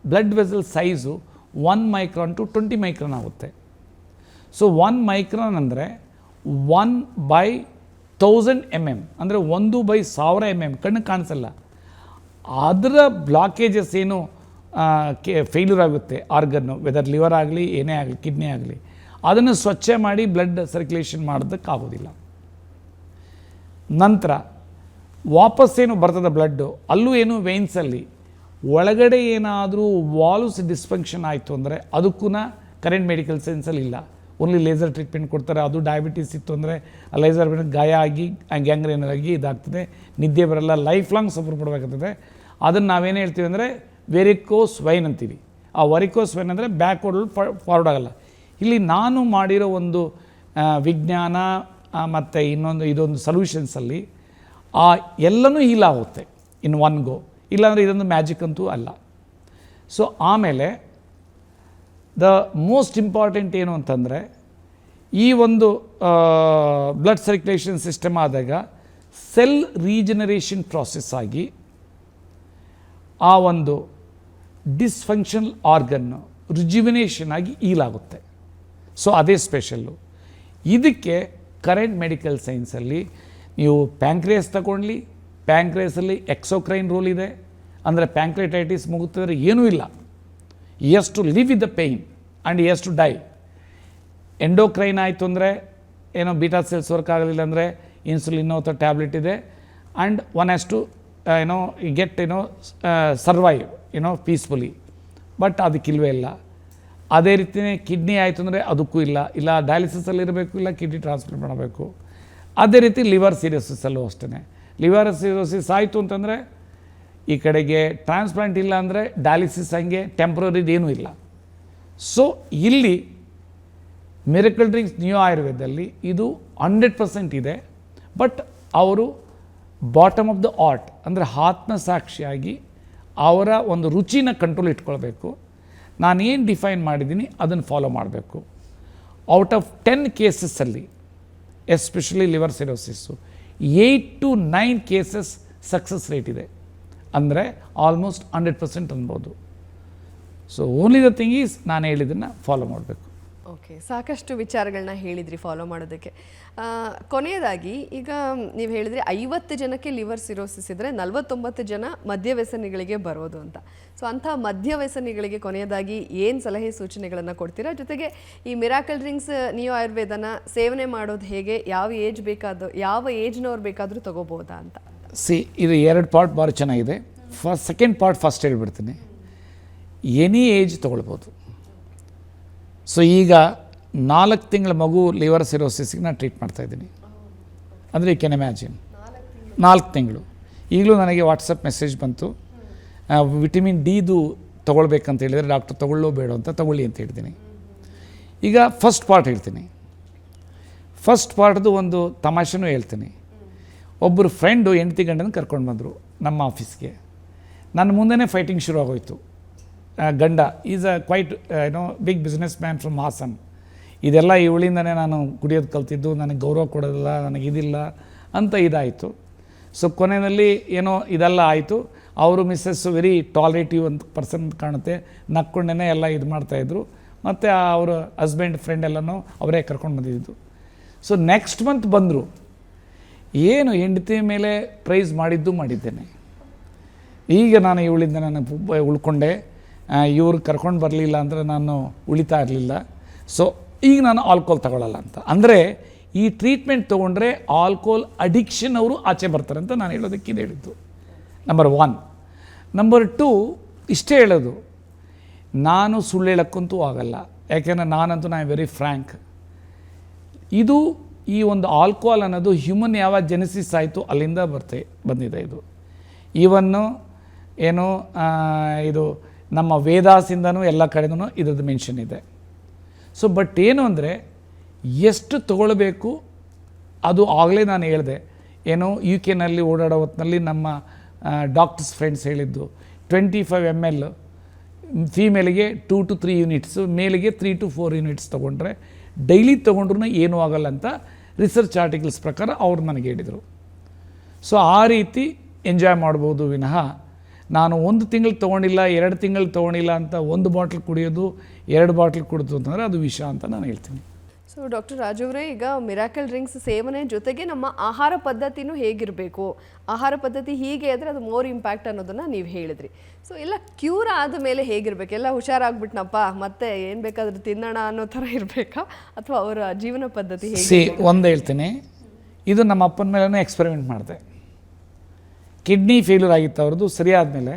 blood vessel size 1 micron to 20 micron ಆಗುತ್ತೆ. ಸೊ 1 micron ಅಂದರೆ 1/1000 mm, ಅಂದರೆ 1/1000 mm, ಕಣ್ಣು ಕಾಣಿಸಲ್ಲ. ಅದರ ಬ್ಲಾಕೇಜಸ್ ಏನು ಫೇಲ್ಯೂರ್ ಆಗುತ್ತೆ ಆರ್ಗನ್ನು, ವೆದರ್ ಲಿವರ್ ಆಗಲಿ ಏನೇ ಆಗಲಿ ಕಿಡ್ನಿ ಆಗಲಿ, ಅದನ್ನು ಸ್ವಚ್ಛ ಮಾಡಿ ಬ್ಲಡ್ ಸರ್ಕ್ಯುಲೇಷನ್ ಮಾಡೋದಕ್ಕಾಗೋದಿಲ್ಲ. ನಂತರ ವಾಪಸ್ಸೇನು ಬರ್ತದೆ ಬ್ಲಡ್ಡು, ಅಲ್ಲೂ ಏನು ವೇನ್ಸಲ್ಲಿ ಒಳಗಡೆ ಏನಾದರೂ ವಾಲ್ವ್ಸ್ ಡಿಸ್ಫಂಕ್ಷನ್ ಆಯಿತು ಅಂದರೆ ಅದಕ್ಕೂ ಕರೆಂಟ್ ಮೆಡಿಕಲ್ ಸೈನ್ಸಲ್ಲಿ ಇಲ್ಲ. ಓನ್ಲಿ ಲೇಸರ್ ಟ್ರೀಟ್ಮೆಂಟ್ ಕೊಡ್ತಾರೆ. ಅದು ಡಯಾಬಿಟೀಸ್ ಇತ್ತು ಅಂದರೆ ಆ ಲೇಸರ್ ಗಾಯ ಆಗಿ ಗ್ಯಾಂಗ್ರೇನ್ ಆಗಿ ಇದಾಗ್ತದೆ, ನಿದ್ದೆ ಬರಲ್ಲ, ಲೈಫ್ ಲಾಂಗ್ ಸಫರ್ ಪಡಬೇಕಾಗ್ತದೆ. ಅದನ್ನು ನಾವೇನು ಹೇಳ್ತೀವಿ ಅಂದರೆ ವೆರಿಕೋಸ್ ವೈನ್ ಅಂತೀವಿ. ಆ ವೆರಿಕೋಸ್ ವೈನ್ ಅಂದರೆ ಬ್ಯಾಕ್ವರ್ಡ್ ಫಾರ್ವರ್ಡ್ ಆಗಲ್ಲ. ಇಲ್ಲಿ ನಾನು ಮಾಡಿರೋ ಒಂದು ವಿಜ್ಞಾನ ಮತ್ತು ಇದೊಂದು ಸೊಲ್ಯೂಷನ್ಸಲ್ಲಿ ಆ ಎಲ್ಲನೂ ಹೀಲ್ ಆಗುತ್ತೆ ಇನ್ ಒನ್ ಗೋ. ಇಲ್ಲಾಂದರೆ ಇದೊಂದು ಮ್ಯಾಜಿಕ್ ಅಂತೂ ಅಲ್ಲ. ಸೊ ಆಮೇಲೆ ದ ಮೋಸ್ಟ್ ಇಂಪಾರ್ಟೆಂಟ್ ಏನು ಅಂತಂದರೆ, ಈ ಒಂದು ಬ್ಲಡ್ ಸರ್ಕ್ಯುಲೇಷನ್ ಸಿಸ್ಟಮ್ ಆದಾಗ ಸೆಲ್ ರೀಜನರೇಷನ್ ಪ್ರಾಸೆಸ್ ಆಗಿ ಆ ಒಂದು ಡಿಸ್ಫಂಕ್ಷನಲ್ ಆರ್ಗನ್ನು ರಿಜ್ಯುವಿನೇಷನ್ ಆಗಿ ಹೀಲಾಗುತ್ತೆ. ಸೊ ಅದೇ ಸ್ಪೆಷಲ್ಲು. ಇದಕ್ಕೆ ಕರೆಂಟ್ ಮೆಡಿಕಲ್ ಸೈನ್ಸಲ್ಲಿ ನೀವು ಪ್ಯಾಂಕ್ರಿಯಸ್ ತಗೊಳ್ಳಿ, ಪ್ಯಾಂಕ್ರಿಯಸಲ್ಲಿ ಎಕ್ಸೋಕ್ರೈನ್ ರೋಲ್ ಇದೆ. ಅಂದರೆ ಪ್ಯಾಂಕ್ರಿಯಟೈಟಿಸ್ ಮುಗುತ್ತಿದ್ರೆ ಏನೂ ಇಲ್ಲ, he has to live with the pain and he has to die. Endocrine ಆಯಿತು ಅಂದರೆ ಏನೋ ಬೀಟಾ ಸೆಲ್ಸ್ ವರ್ಕ್ ಆಗಲಿಲ್ಲ ಅಂದರೆ ಇನ್ಸುಲಿನ್ ಅಥವಾ ಟ್ಯಾಬ್ಲೆಟ್ ಇದೆ, and one has to get survive peacefully. But ಅದಕ್ಕಿಲ್ವೇ ಇಲ್ಲ. ಅದೇ ರೀತಿಯೇ ಕಿಡ್ನಿ ಆಯಿತು ಅಂದರೆ ಅದಕ್ಕೂ ಇಲ್ಲ ಡಯಾಲಿಸಿಸಲ್ಲಿ ಇರಬೇಕು, ಇಲ್ಲ ಕಿಡ್ನಿ ಟ್ರಾನ್ಸ್ಪ್ಲಾಂಟ್ ಮಾಡಬೇಕು. ಅದೇ ರೀತಿ ಲಿವರ್ ಸಿರೋಸಿಸಲ್ಲೂ ಅಷ್ಟೇ. ಲಿವರ್ ಸಿರೋಸಿಸ್ ಆಯಿತು ಅಂತಂದರೆ ಈ ಕಡೆಗೆ ಟ್ರಾನ್ಸ್ಪ್ಲಾಂಟ್ ಇಲ್ಲ ಅಂದರೆ ಡಯಾಲಿಸಿಸ್ ಹಂಗೆ ಟೆಂಪ್ರರಿದೇನೂ ಇಲ್ಲ. ಸೊ ಇಲ್ಲಿ ಮಿರಾಕಲ್ ಡ್ರಿಂಕ್ಸ್ ನ್ಯೂ ಆಯುರ್ವೇದದಲ್ಲಿ ಇದು 100% ಇದೆ. ಬಟ್ ಅವರು ಬಾಟಮ್ ಆಫ್ ದ ಆರ್ಟ್ ಅಂದರೆ ಆತ್ಮಸಾಕ್ಷಿಯಾಗಿ ಅವರ ಒಂದು ರುಚಿನ ಕಂಟ್ರೋಲ್ ಇಟ್ಕೊಳ್ಬೇಕು. ನಾನೇನು ಡಿಫೈನ್ ಮಾಡಿದ್ದೀನಿ ಅದನ್ನು ಫಾಲೋ ಮಾಡಬೇಕು. ಔಟ್ ಆಫ್ 10 ಕೇಸಸ್ಸಲ್ಲಿ especially liver cirrhosis 8 to 9 cases success rate ಇದೆ. ಅಂದರೆ ಆಲ್ಮೋಸ್ಟ್ 100% ಅನ್ಬೋದು. So only the thing is ನಾನು ಹೇಳಿದ್ದನ್ನು ಫಾಲೋ ಮಾಡಬೇಕು. ಓಕೆ, ಸಾಕಷ್ಟು ವಿಚಾರಗಳನ್ನ ಹೇಳಿದ್ರಿ ಫಾಲೋ ಮಾಡೋದಕ್ಕೆ. ಕೊನೆಯದಾಗಿ ಈಗ ನೀವು ಹೇಳಿದ್ರಿ 50 ಜನಕ್ಕೆ ಲಿವರ್ ಸಿರೋಸಿಸ್ ಇದ್ದರೆ 49 ಜನ ಮದ್ಯವ್ಯಸನಿಗಳಿಗೆ ಬರೋದು ಅಂತ. ಸೊ ಅಂಥ ಮದ್ಯವ್ಯಸನಿಗಳಿಗೆ ಕೊನೆಯದಾಗಿ ಏನು ಸಲಹೆ ಸೂಚನೆಗಳನ್ನು ಕೊಡ್ತೀರಾ? ಜೊತೆಗೆ ಈ ಮಿರಾಕಲ್ ಡ್ರಿಂಕ್ಸ್ ನಿಯೋ ಆಯುರ್ವೇದನ ಸೇವನೆ ಮಾಡೋದು ಹೇಗೆ, ಯಾವ ಏಜ್ನವ್ರು ಬೇಕಾದರೂ ತಗೋಬೋದಾ ಅಂತ? ಇದು 2 ಪಾರ್ಟ್ ಭಾಳ ಚೆನ್ನಾಗಿದೆ. ಸೆಕೆಂಡ್ ಪಾರ್ಟ್ ಫಸ್ಟ್ ಹೇಳ್ಬಿಡ್ತೀನಿ. ಎನಿ ಏಜ್ ತೊಗೊಳ್ಬೋದು. ಸೊ ಈಗ 4 ತಿಂಗಳ ಮಗು ಲಿವರ್ ಸಿರೋಸಿಸ್ಗೆ ನಾನು ಟ್ರೀಟ್ ಮಾಡ್ತಾಯಿದ್ದೀನಿ. ಅಂದರೆ ಯು ಕ್ಯಾನ್ ಇಮ್ಯಾಜಿನ್ 4 ತಿಂಗಳು. ಈಗಲೂ ನನಗೆ ವಾಟ್ಸಪ್ ಮೆಸೇಜ್ ಬಂತು, ವಿಟಮಿನ್ ಡಿದು ತೊಗೊಳ್ಬೇಕಂತ ಹೇಳಿದರೆ ಡಾಕ್ಟರ್ ತೊಗೊಳ್ಳೋ ಬೇಡ ಅಂತ ತೊಗೊಳ್ಳಿ ಅಂತ ಹೇಳ್ತೀನಿ. ಈಗ ಫಸ್ಟ್ ಪಾರ್ಟ್ ಹೇಳ್ತೀನಿ. ಫಸ್ಟ್ ಪಾರ್ಟ್ದು ಒಂದು ತಮಾಷೆನೂ ಹೇಳ್ತೀನಿ. ಒಬ್ಬರು ಫ್ರೆಂಡು ಹೆಂಡತಿ ಗಂಡನ ಕರ್ಕೊಂಡು ಬಂದರು ನಮ್ಮ ಆಫೀಸ್ಗೆ. ನನ್ನ ಮುಂದೆನೇ ಫೈಟಿಂಗ್ ಶುರು ಆಗೋಯ್ತು. ಗಂಡ is a quite big businessman from Hassan. ಇದೆಲ್ಲ ಇವಳಿಂದನೇ ನಾನು ಕುಡಿಯೋದು ಕಲ್ತಿದ್ದು, ನನಗೆ ಗೌರವ ಕೊಡೋದಿಲ್ಲ, ನನಗಿದಿಲ್ಲ ಅಂತ ಇದಾಯಿತು. ಸೊ ಕೊನೆಯಲ್ಲಿ ಏನೋ ಇದೆಲ್ಲ ಆಯಿತು. ಅವರು ಮಿಸ್ಸಸ್ಸು ವೆರಿ ಟಾಲರೇಟಿವ್ ಅಂತ ಪರ್ಸನ್ ಕಾಣುತ್ತೆ, ನಕ್ಕೊಂಡೇ ಎಲ್ಲ ಇದು ಮಾಡ್ತಾಯಿದ್ರು. ಮತ್ತು ಅವರ ಹಸ್ಬೆಂಡ್ ಫ್ರೆಂಡ್ ಎಲ್ಲನೂ ಅವರೇ ಕರ್ಕೊಂಡು ಬಂದಿದ್ದು. ಸೊ ನೆಕ್ಸ್ಟ್ ಮಂತ್ ಬಂದರು. ಏನು ಹೆಂಡತಿ ಮೇಲೆ ಪ್ರೈಸ್ ಮಾಡಿದ್ದೇನೆ. ಈಗ ನಾನು ಇವಳಿಂದ ನಾನು ಉಳ್ಕೊಂಡೆ, ಇವ್ರು ಕರ್ಕೊಂಡು ಬರಲಿಲ್ಲ ಅಂದರೆ ನಾನು ಉಳಿತಾ ಇರಲಿಲ್ಲ. ಸೊ ಈಗ ನಾನು ಆಲ್ಕೋಹಾಲ್ ತಗೊಳ್ಳಲ್ಲ ಅಂತ. ಅಂದರೆ ಈ ಟ್ರೀಟ್ಮೆಂಟ್ ತೊಗೊಂಡ್ರೆ ಆಲ್ಕೋಹಾಲ್ ಅಡಿಕ್ಷನ್ ಅವರು ಆಚೆ ಬರ್ತಾರೆ ಅಂತ ನಾನು ಹೇಳೋದಕ್ಕೆ ಇದು ಹೇಳಿದ್ದು ನಂಬರ್ 1. ನಂಬರ್ 2 ಇಷ್ಟೇ ಹೇಳೋದು, ನಾನು ಸುಳ್ಳು ಹೇಳೋಕ್ಕಂತೂ ಆಗಲ್ಲ, ಯಾಕೆಂದರೆ ನಾನಂತೂ ನಾನು ವೆರಿ ಫ್ರ್ಯಾಂಕ್. ಇದು ಈ ಒಂದು ಆಲ್ಕೋಹಾಲ್ ಅನ್ನೋದು ಹ್ಯೂಮನ್ ಯಾವ ಜೆನೆಸಿಸ್ ಆಯಿತು ಅಲ್ಲಿಂದ ಬಂದಿದೆ. ಇದು ಈವನ್ನು ಏನು ಇದು ನಮ್ಮ ವೇದಾಸಿಂದನೂ ಎಲ್ಲ ಕಡೆನೂ ಇದ್ರದ್ದು ಮೆನ್ಷನ್ ಇದೆ. ಸೊ ಬಟ್ ಏನು ಅಂದರೆ ಎಷ್ಟು ತೊಗೊಳ್ಬೇಕು ಅದು ಆಗಲೇ ನಾನು ಹೇಳಿದೆ. ಏನೋ UK ನಲ್ಲಿ ಓಡಾಡೋ ಹೊತ್ತಿನಲ್ಲಿ ನಮ್ಮ ಡಾಕ್ಟರ್ಸ್ ಫ್ರೆಂಡ್ಸ್ ಹೇಳಿದ್ದು 25 ml ಫೀಮೇಲಿಗೆ 2 to 3 ಯೂನಿಟ್ಸು, ಮೇಲಿಗೆ 3 to 4 ಯೂನಿಟ್ಸ್ ತೊಗೊಂಡ್ರೆ ಡೈಲಿ ತೊಗೊಂಡ್ರೂ ಏನೂ ಆಗಲ್ಲ ಅಂತ ರಿಸರ್ಚ್ ಆರ್ಟಿಕಲ್ಸ್ ಪ್ರಕಾರ ಅವ್ರು ನನಗೆ ಹೇಳಿದರು. ಸೊ ಆ ರೀತಿ ಎಂಜಾಯ್ ಮಾಡ್ಬೋದು ವಿನಃ ನಾನು 1 ತಿಂಗಳು ತೊಗೊಂಡಿಲ್ಲ 2 ತಿಂಗಳು ತೊಗೊಂಡಿಲ್ಲ ಅಂತ 1 ಬಾಟ್ಲ್ ಕುಡಿಯೋದು 2 ಬಾಟ್ಲ್ ಕುಡಿದು ಅಂತಂದರೆ ಅದು ವಿಷ ಅಂತ ನಾನು ಹೇಳ್ತೀನಿ. ಸೊ ಡಾಕ್ಟರ್ ರಾಜು ಅವರೇ, ಈಗ ಮಿರಾಕಲ್ ಡ್ರಿಂಕ್ಸ್ ಸೇವನೆ ಜೊತೆಗೆ ನಮ್ಮ ಆಹಾರ ಪದ್ಧತಿನೂ ಹೇಗಿರಬೇಕು, ಆಹಾರ ಪದ್ಧತಿ ಹೀಗೆ ಆದರೆ ಅದು ಮೋರ್ ಇಂಪ್ಯಾಕ್ಟ್ ಅನ್ನೋದನ್ನು ನೀವು ಹೇಳಿದ್ರಿ. ಸೊ ಎಲ್ಲ ಕ್ಯೂರ್ ಆದ ಮೇಲೆ ಹೇಗಿರಬೇಕು? ಎಲ್ಲ ಹುಷಾರಾಗ್ಬಿಟ್ನಪ್ಪ ಮತ್ತೆ ಏನು ಬೇಕಾದರೂ ತಿನ್ನೋಣ ಅನ್ನೋ ಥರ ಇರಬೇಕಾ, ಅಥವಾ ಅವರ ಜೀವನ ಪದ್ಧತಿ ಹೇಗೆ? ಒಂದು ಹೇಳ್ತೀನಿ, ಇದು ನಮ್ಮ ಅಪ್ಪನ ಮೇಲೇ ಎಕ್ಸ್ಪೆರಿಮೆಂಟ್ ಮಾಡಿದೆ. ಕಿಡ್ನಿ ಫೇಲ್ಯೂರ್ ಆಗಿತ್ತು ಅವ್ರದ್ದು. ಸರಿಯಾದ ಮೇಲೆ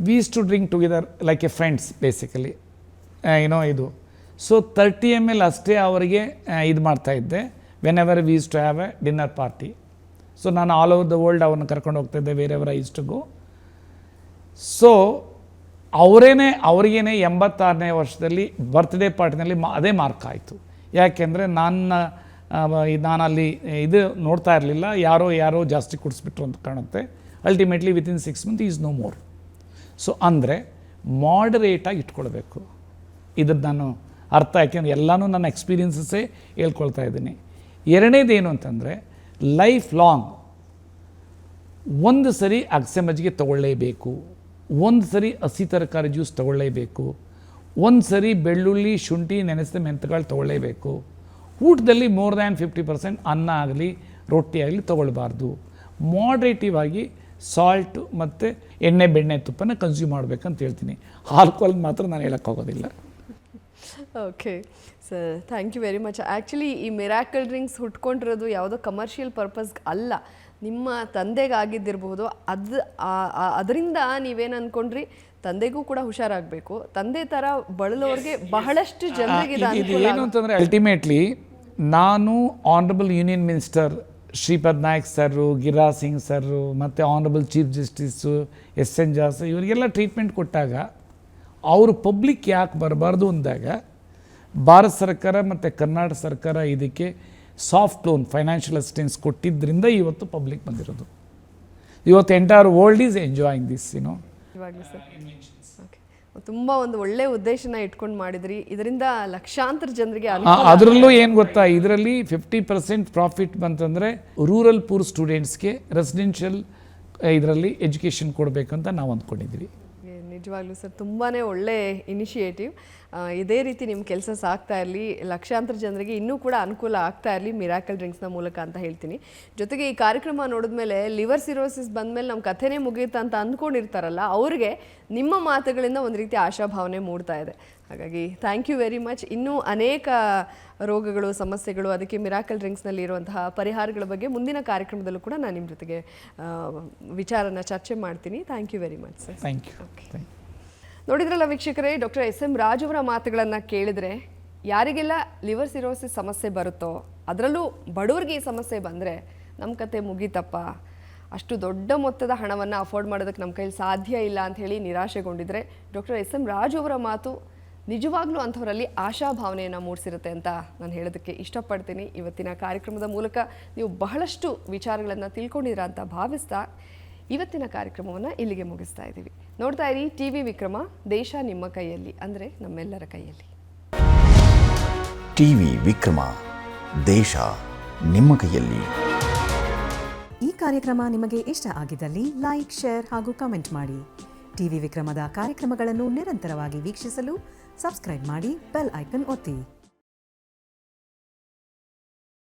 we use to drink together like a friends basically ಇದು. ಸೊ 30 ml ಅಷ್ಟೇ ಅವರಿಗೆ ಇದು ಮಾಡ್ತಾಯಿದ್ದೆ whenever we use to have a dinner party. So ನಾನು ಆಲ್ ಓವರ್ ದ ವರ್ಲ್ಡ್ ಅವ್ರನ್ನ ಕರ್ಕೊಂಡು ಹೋಗ್ತಾಯಿದ್ದೆ wherever I use to go. So ಅವರಿಗೇನೆ 86ನೇ ವರ್ಷದಲ್ಲಿ ಬರ್ತ್ಡೇ ಪಾರ್ಟಿನಲ್ಲಿ ಅದೇ ಮಾರ್ಕ್ ಆಯಿತು. ಯಾಕೆಂದರೆ ನಾನಲ್ಲಿ ಇದು ನೋಡ್ತಾ ಇರಲಿಲ್ಲ, ಯಾರೋ ಜಾಸ್ತಿ ಕುಡಿಸ್ಬಿಟ್ರು ಅಂತ ಕಾಣುತ್ತೆ. Ultimately within 6 months is no more. So ಅಂದರೆ ಮಾಡರೇಟಾಗಿ ಇಟ್ಕೊಳ್ಬೇಕು. ಇದ್ರದ್ದು ನಾನು ಅರ್ಥ, ಯಾಕೆಂದರೆ ಎಲ್ಲನೂ ನನ್ನ ಎಕ್ಸ್ಪೀರಿಯನ್ಸಸ್ಸೇ ಹೇಳ್ಕೊಳ್ತಾ ಇದ್ದೀನಿ. ಎರಡನೇದೇನು ಅಂತಂದರೆ ಲೈಫ್ ಲಾಂಗ್ ಒಂದು ಸರಿ ಅಗಸೆ ಮಜ್ಜಿಗೆ ತೊಗೊಳ್ಳೇಬೇಕು, ಒಂದು ಸರಿ ಹಸಿ ತರಕಾರಿ ಜ್ಯೂಸ್ ತೊಗೊಳ್ಳೇಬೇಕು, ಒಂದು ಸರಿ ಬೆಳ್ಳುಳ್ಳಿ ಶುಂಠಿ ನೆನೆಸಿದ ಮೆಂತ್ಯಗಳು ತೊಗೊಳ್ಳೇಬೇಕು. ಊಟದಲ್ಲಿ ಮೋರ್ ದ್ಯಾನ್ 50% ಅನ್ನ ಆಗಲಿ ರೊಟ್ಟಿ ಆಗಲಿ ತೊಗೊಳ್ಬಾರ್ದು. ಮಾಡ್ರೇಟಿವ್ ಆಗಿ ಸಾಲ್ಟು ಮತ್ತು ಎಣ್ಣೆ ಬೆಣ್ಣೆ ತುಪ್ಪನ ಕನ್ಸ್ಯೂಮ್ ಮಾಡಬೇಕಂತ ಹೇಳ್ತೀನಿ. ಆಲ್ಕೋಹಾಲ್ ಮಾತ್ರ ನಾನು ಹೇಳೋಕ್ಕಾಗೋದಿಲ್ಲ. Okay sir, thank you very much. Actually ಈ ಮಿರಾಕಲ್ ಡ್ರಿಂಕ್ಸ್ ಹುಟ್ಕೊಂಡಿರೋದು ಯಾವುದೋ ಕಮರ್ಷಿಯಲ್ ಪರ್ಪಸ್ಗೆ ಅಲ್ಲ, ನಿಮ್ಮ ತಂದೆಗಾಗಿದ್ದಿರಬಹುದು. ಅದರಿಂದ ನೀವೇನು ಅಂದ್ಕೊಂಡ್ರಿ, ತಂದೆಗೂ ಕೂಡ ಹುಷಾರಾಗಬೇಕು, ತಂದೆ ಥರ ಬಳಲೋರಿಗೆ ಬಹಳಷ್ಟು ಜನರಿಗೆ ಏನು ಅಂತಂದರೆ ಅಲ್ಟಿಮೇಟ್ಲಿ ನಾನು honourable union minister Shripad Naik sir, Giriraj Singh sir ಮತ್ತು ಆನರಬಲ್ ಚೀಫ್ ಜಸ್ಟಿಸು SN ಜಾಸ್ ಇವರಿಗೆಲ್ಲ ಟ್ರೀಟ್ಮೆಂಟ್ ಕೊಟ್ಟಾಗ ಅವರು ಪಬ್ಲಿಕ್ ಯಾಕೆ ಬರಬಾರ್ದು ಅಂದಾಗ ಭಾರತ ಸರ್ಕಾರ ಮತ್ತು ಕರ್ನಾಟಕ ಸರ್ಕಾರ ಇದಕ್ಕೆ ಸಾಫ್ಟ್ ಲೋನ್ ಫೈನಾನ್ಷಿಯಲ್ ಅಸಿಸ್ಟೆನ್ಸ್ ಕೊಟ್ಟಿದ್ದರಿಂದ ಇವತ್ತು ಪಬ್ಲಿಕ್ ಬಂದಿರೋದು. ಇವತ್ತು entire world is enjoying this ಇವಾಗಲೂ ಸರ್. ಓಕೆ, ತುಂಬ ಒಂದು ಒಳ್ಳೆಯ ಉದ್ದೇಶನ ಇಟ್ಕೊಂಡು ಮಾಡಿದ್ರಿ. ಇದರಿಂದ ಲಕ್ಷಾಂತರ ಜನರಿಗೆ ಅದರಲ್ಲೂ ಏನು ಗೊತ್ತಾ, ಇದರಲ್ಲಿ 50% ಪ್ರಾಫಿಟ್ ಬಂತಂದರೆ ರೂರಲ್ ಪೂರ್ ಸ್ಟೂಡೆಂಟ್ಸ್ಗೆ ರೆಸಿಡೆನ್ಷಿಯಲ್ ಇದರಲ್ಲಿ ಎಜುಕೇಷನ್ ಕೊಡಬೇಕಂತ ನಾವು ಅಂದ್ಕೊಂಡಿದ್ವಿ. ನಿಜವಾಗ್ಲೂ ಸರ್, ತುಂಬಾ ಒಳ್ಳೆ ಇನಿಷಿಯೇಟಿವ್. ಇದೇ ರೀತಿ ನಿಮ್ಮ ಕೆಲಸ ಸಾಗ್ತಾ ಇರಲಿ, ಲಕ್ಷಾಂತರ ಜನರಿಗೆ ಇನ್ನೂ ಕೂಡ ಅನುಕೂಲ ಆಗ್ತಾ ಇರಲಿ ಮಿರಾಕಲ್ ಡ್ರಿಂಕ್ಸ್ನ ಮೂಲಕ ಅಂತ ಹೇಳ್ತೀನಿ. ಜೊತೆಗೆ ಈ ಕಾರ್ಯಕ್ರಮ ನೋಡಿದ್ಮೇಲೆ ಲಿವರ್ ಸಿರೋಸಿಸ್ ಬಂದಮೇಲೆ ನಮ್ಮ ಕಥೆನೇ ಮುಗಿಯುತ್ತೆ ಅಂತ ಅಂದ್ಕೊಂಡಿರ್ತಾರಲ್ಲ, ಅವ್ರಿಗೆ ನಿಮ್ಮ ಮಾತುಗಳಿಂದ ಒಂದು ರೀತಿ ಆಶಾಭಾವನೆ ಮೂಡ್ತಾ ಇದೆ. ಹಾಗಾಗಿ ಥ್ಯಾಂಕ್ ಯು ವೆರಿ ಮಚ್. ಇನ್ನೂ ಅನೇಕ ರೋಗಗಳು, ಸಮಸ್ಯೆಗಳು, ಅದಕ್ಕೆ ಮಿರಾಕಲ್ ಡ್ರಿಂಕ್ಸ್ನಲ್ಲಿ ಇರುವಂತಹ ಪರಿಹಾರಗಳ ಬಗ್ಗೆ ಮುಂದಿನ ಕಾರ್ಯಕ್ರಮದಲ್ಲೂ ಕೂಡ ನಾನು ನಿಮ್ಮ ಜೊತೆಗೆ ವಿಚಾರನ ಚರ್ಚೆ ಮಾಡ್ತೀನಿ. Thank you very much sir. Thank you. ನೋಡಿದ್ರಲ್ಲ ವೀಕ್ಷಕರೇ, ಡಾಕ್ಟರ್ SM ರಾಜ್ ಅವರ ಮಾತುಗಳನ್ನು ಕೇಳಿದರೆ ಯಾರಿಗೆಲ್ಲ ಲಿವರ್ ಸಿರೋಸಿಸ್ ಸಮಸ್ಯೆ ಬರುತ್ತೋ ಅದರಲ್ಲೂ ಬಡವ್ರಿಗೆ ಈ ಸಮಸ್ಯೆ ಬಂದರೆ ನಮ್ಮ ಕತೆ ಮುಗೀತಪ್ಪ, ಅಷ್ಟು ದೊಡ್ಡ ಮೊತ್ತದ ಹಣವನ್ನು ಅಫೋರ್ಡ್ ಮಾಡೋದಕ್ಕೆ ನಮ್ಮ ಕೈಲಿ ಸಾಧ್ಯ ಇಲ್ಲ ಅಂತ ಹೇಳಿ ನಿರಾಶೆಗೊಂಡಿದ್ರೆ ಡಾಕ್ಟರ್ ಎಸ್.ಎಂ. ರಾಜು ಅವರ ಮಾತು ನಿಜವಾಗ್ಲೂ ಅಂಥವರಲ್ಲಿ ಆಶಾಭಾವನೆಯನ್ನು ಮೂಡಿಸಿರುತ್ತೆ ಅಂತ ನಾನು ಹೇಳೋದಕ್ಕೆ ಇಷ್ಟಪಡ್ತೀನಿ. ಇವತ್ತಿನ ಕಾರ್ಯಕ್ರಮದ ಮೂಲಕ ನೀವು ಬಹಳಷ್ಟು ವಿಚಾರಗಳನ್ನು ತಿಳ್ಕೊಂಡಿದ್ದೀರಾ ಅಂತ ಭಾವಿಸ್ತಾ ಇವತ್ತಿನ ಕಾರ್ಯಕ್ರಮವನ್ನು ಇಲ್ಲಿಗೆ ಮುಗಿಸ್ತಾ ಇದ್ದೀವಿ. ನೋಡ್ತಾ ಇರಿ ಟಿವಿ ವಿಕ್ರಮ, ದೇಶ ನಿಮ್ಮ ಕೈಯಲ್ಲಿ, ಅಂದರೆ ನಮ್ಮೆಲ್ಲರ ಕೈಯಲ್ಲಿ. ಟಿವಿ ವಿಕ್ರಮ, ದೇಶ ನಿಮ್ಮ ಕೈಯಲ್ಲಿ. ಈ ಕಾರ್ಯಕ್ರಮ ನಿಮಗೆ ಇಷ್ಟ ಆಗಿದ್ದಲ್ಲಿ ಲೈಕ್, ಶೇರ್ ಹಾಗೂ ಕಮೆಂಟ್ ಮಾಡಿ. ಟಿವಿ ವಿಕ್ರಮದ ಕಾರ್ಯಕ್ರಮಗಳನ್ನು ನಿರಂತರವಾಗಿ ವೀಕ್ಷಿಸಲು ಸಬ್ಸ್ಕ್ರೈಬ್ ಮಾಡಿ, ಬೆಲ್ ಐಕನ್ ಒತ್ತಿ.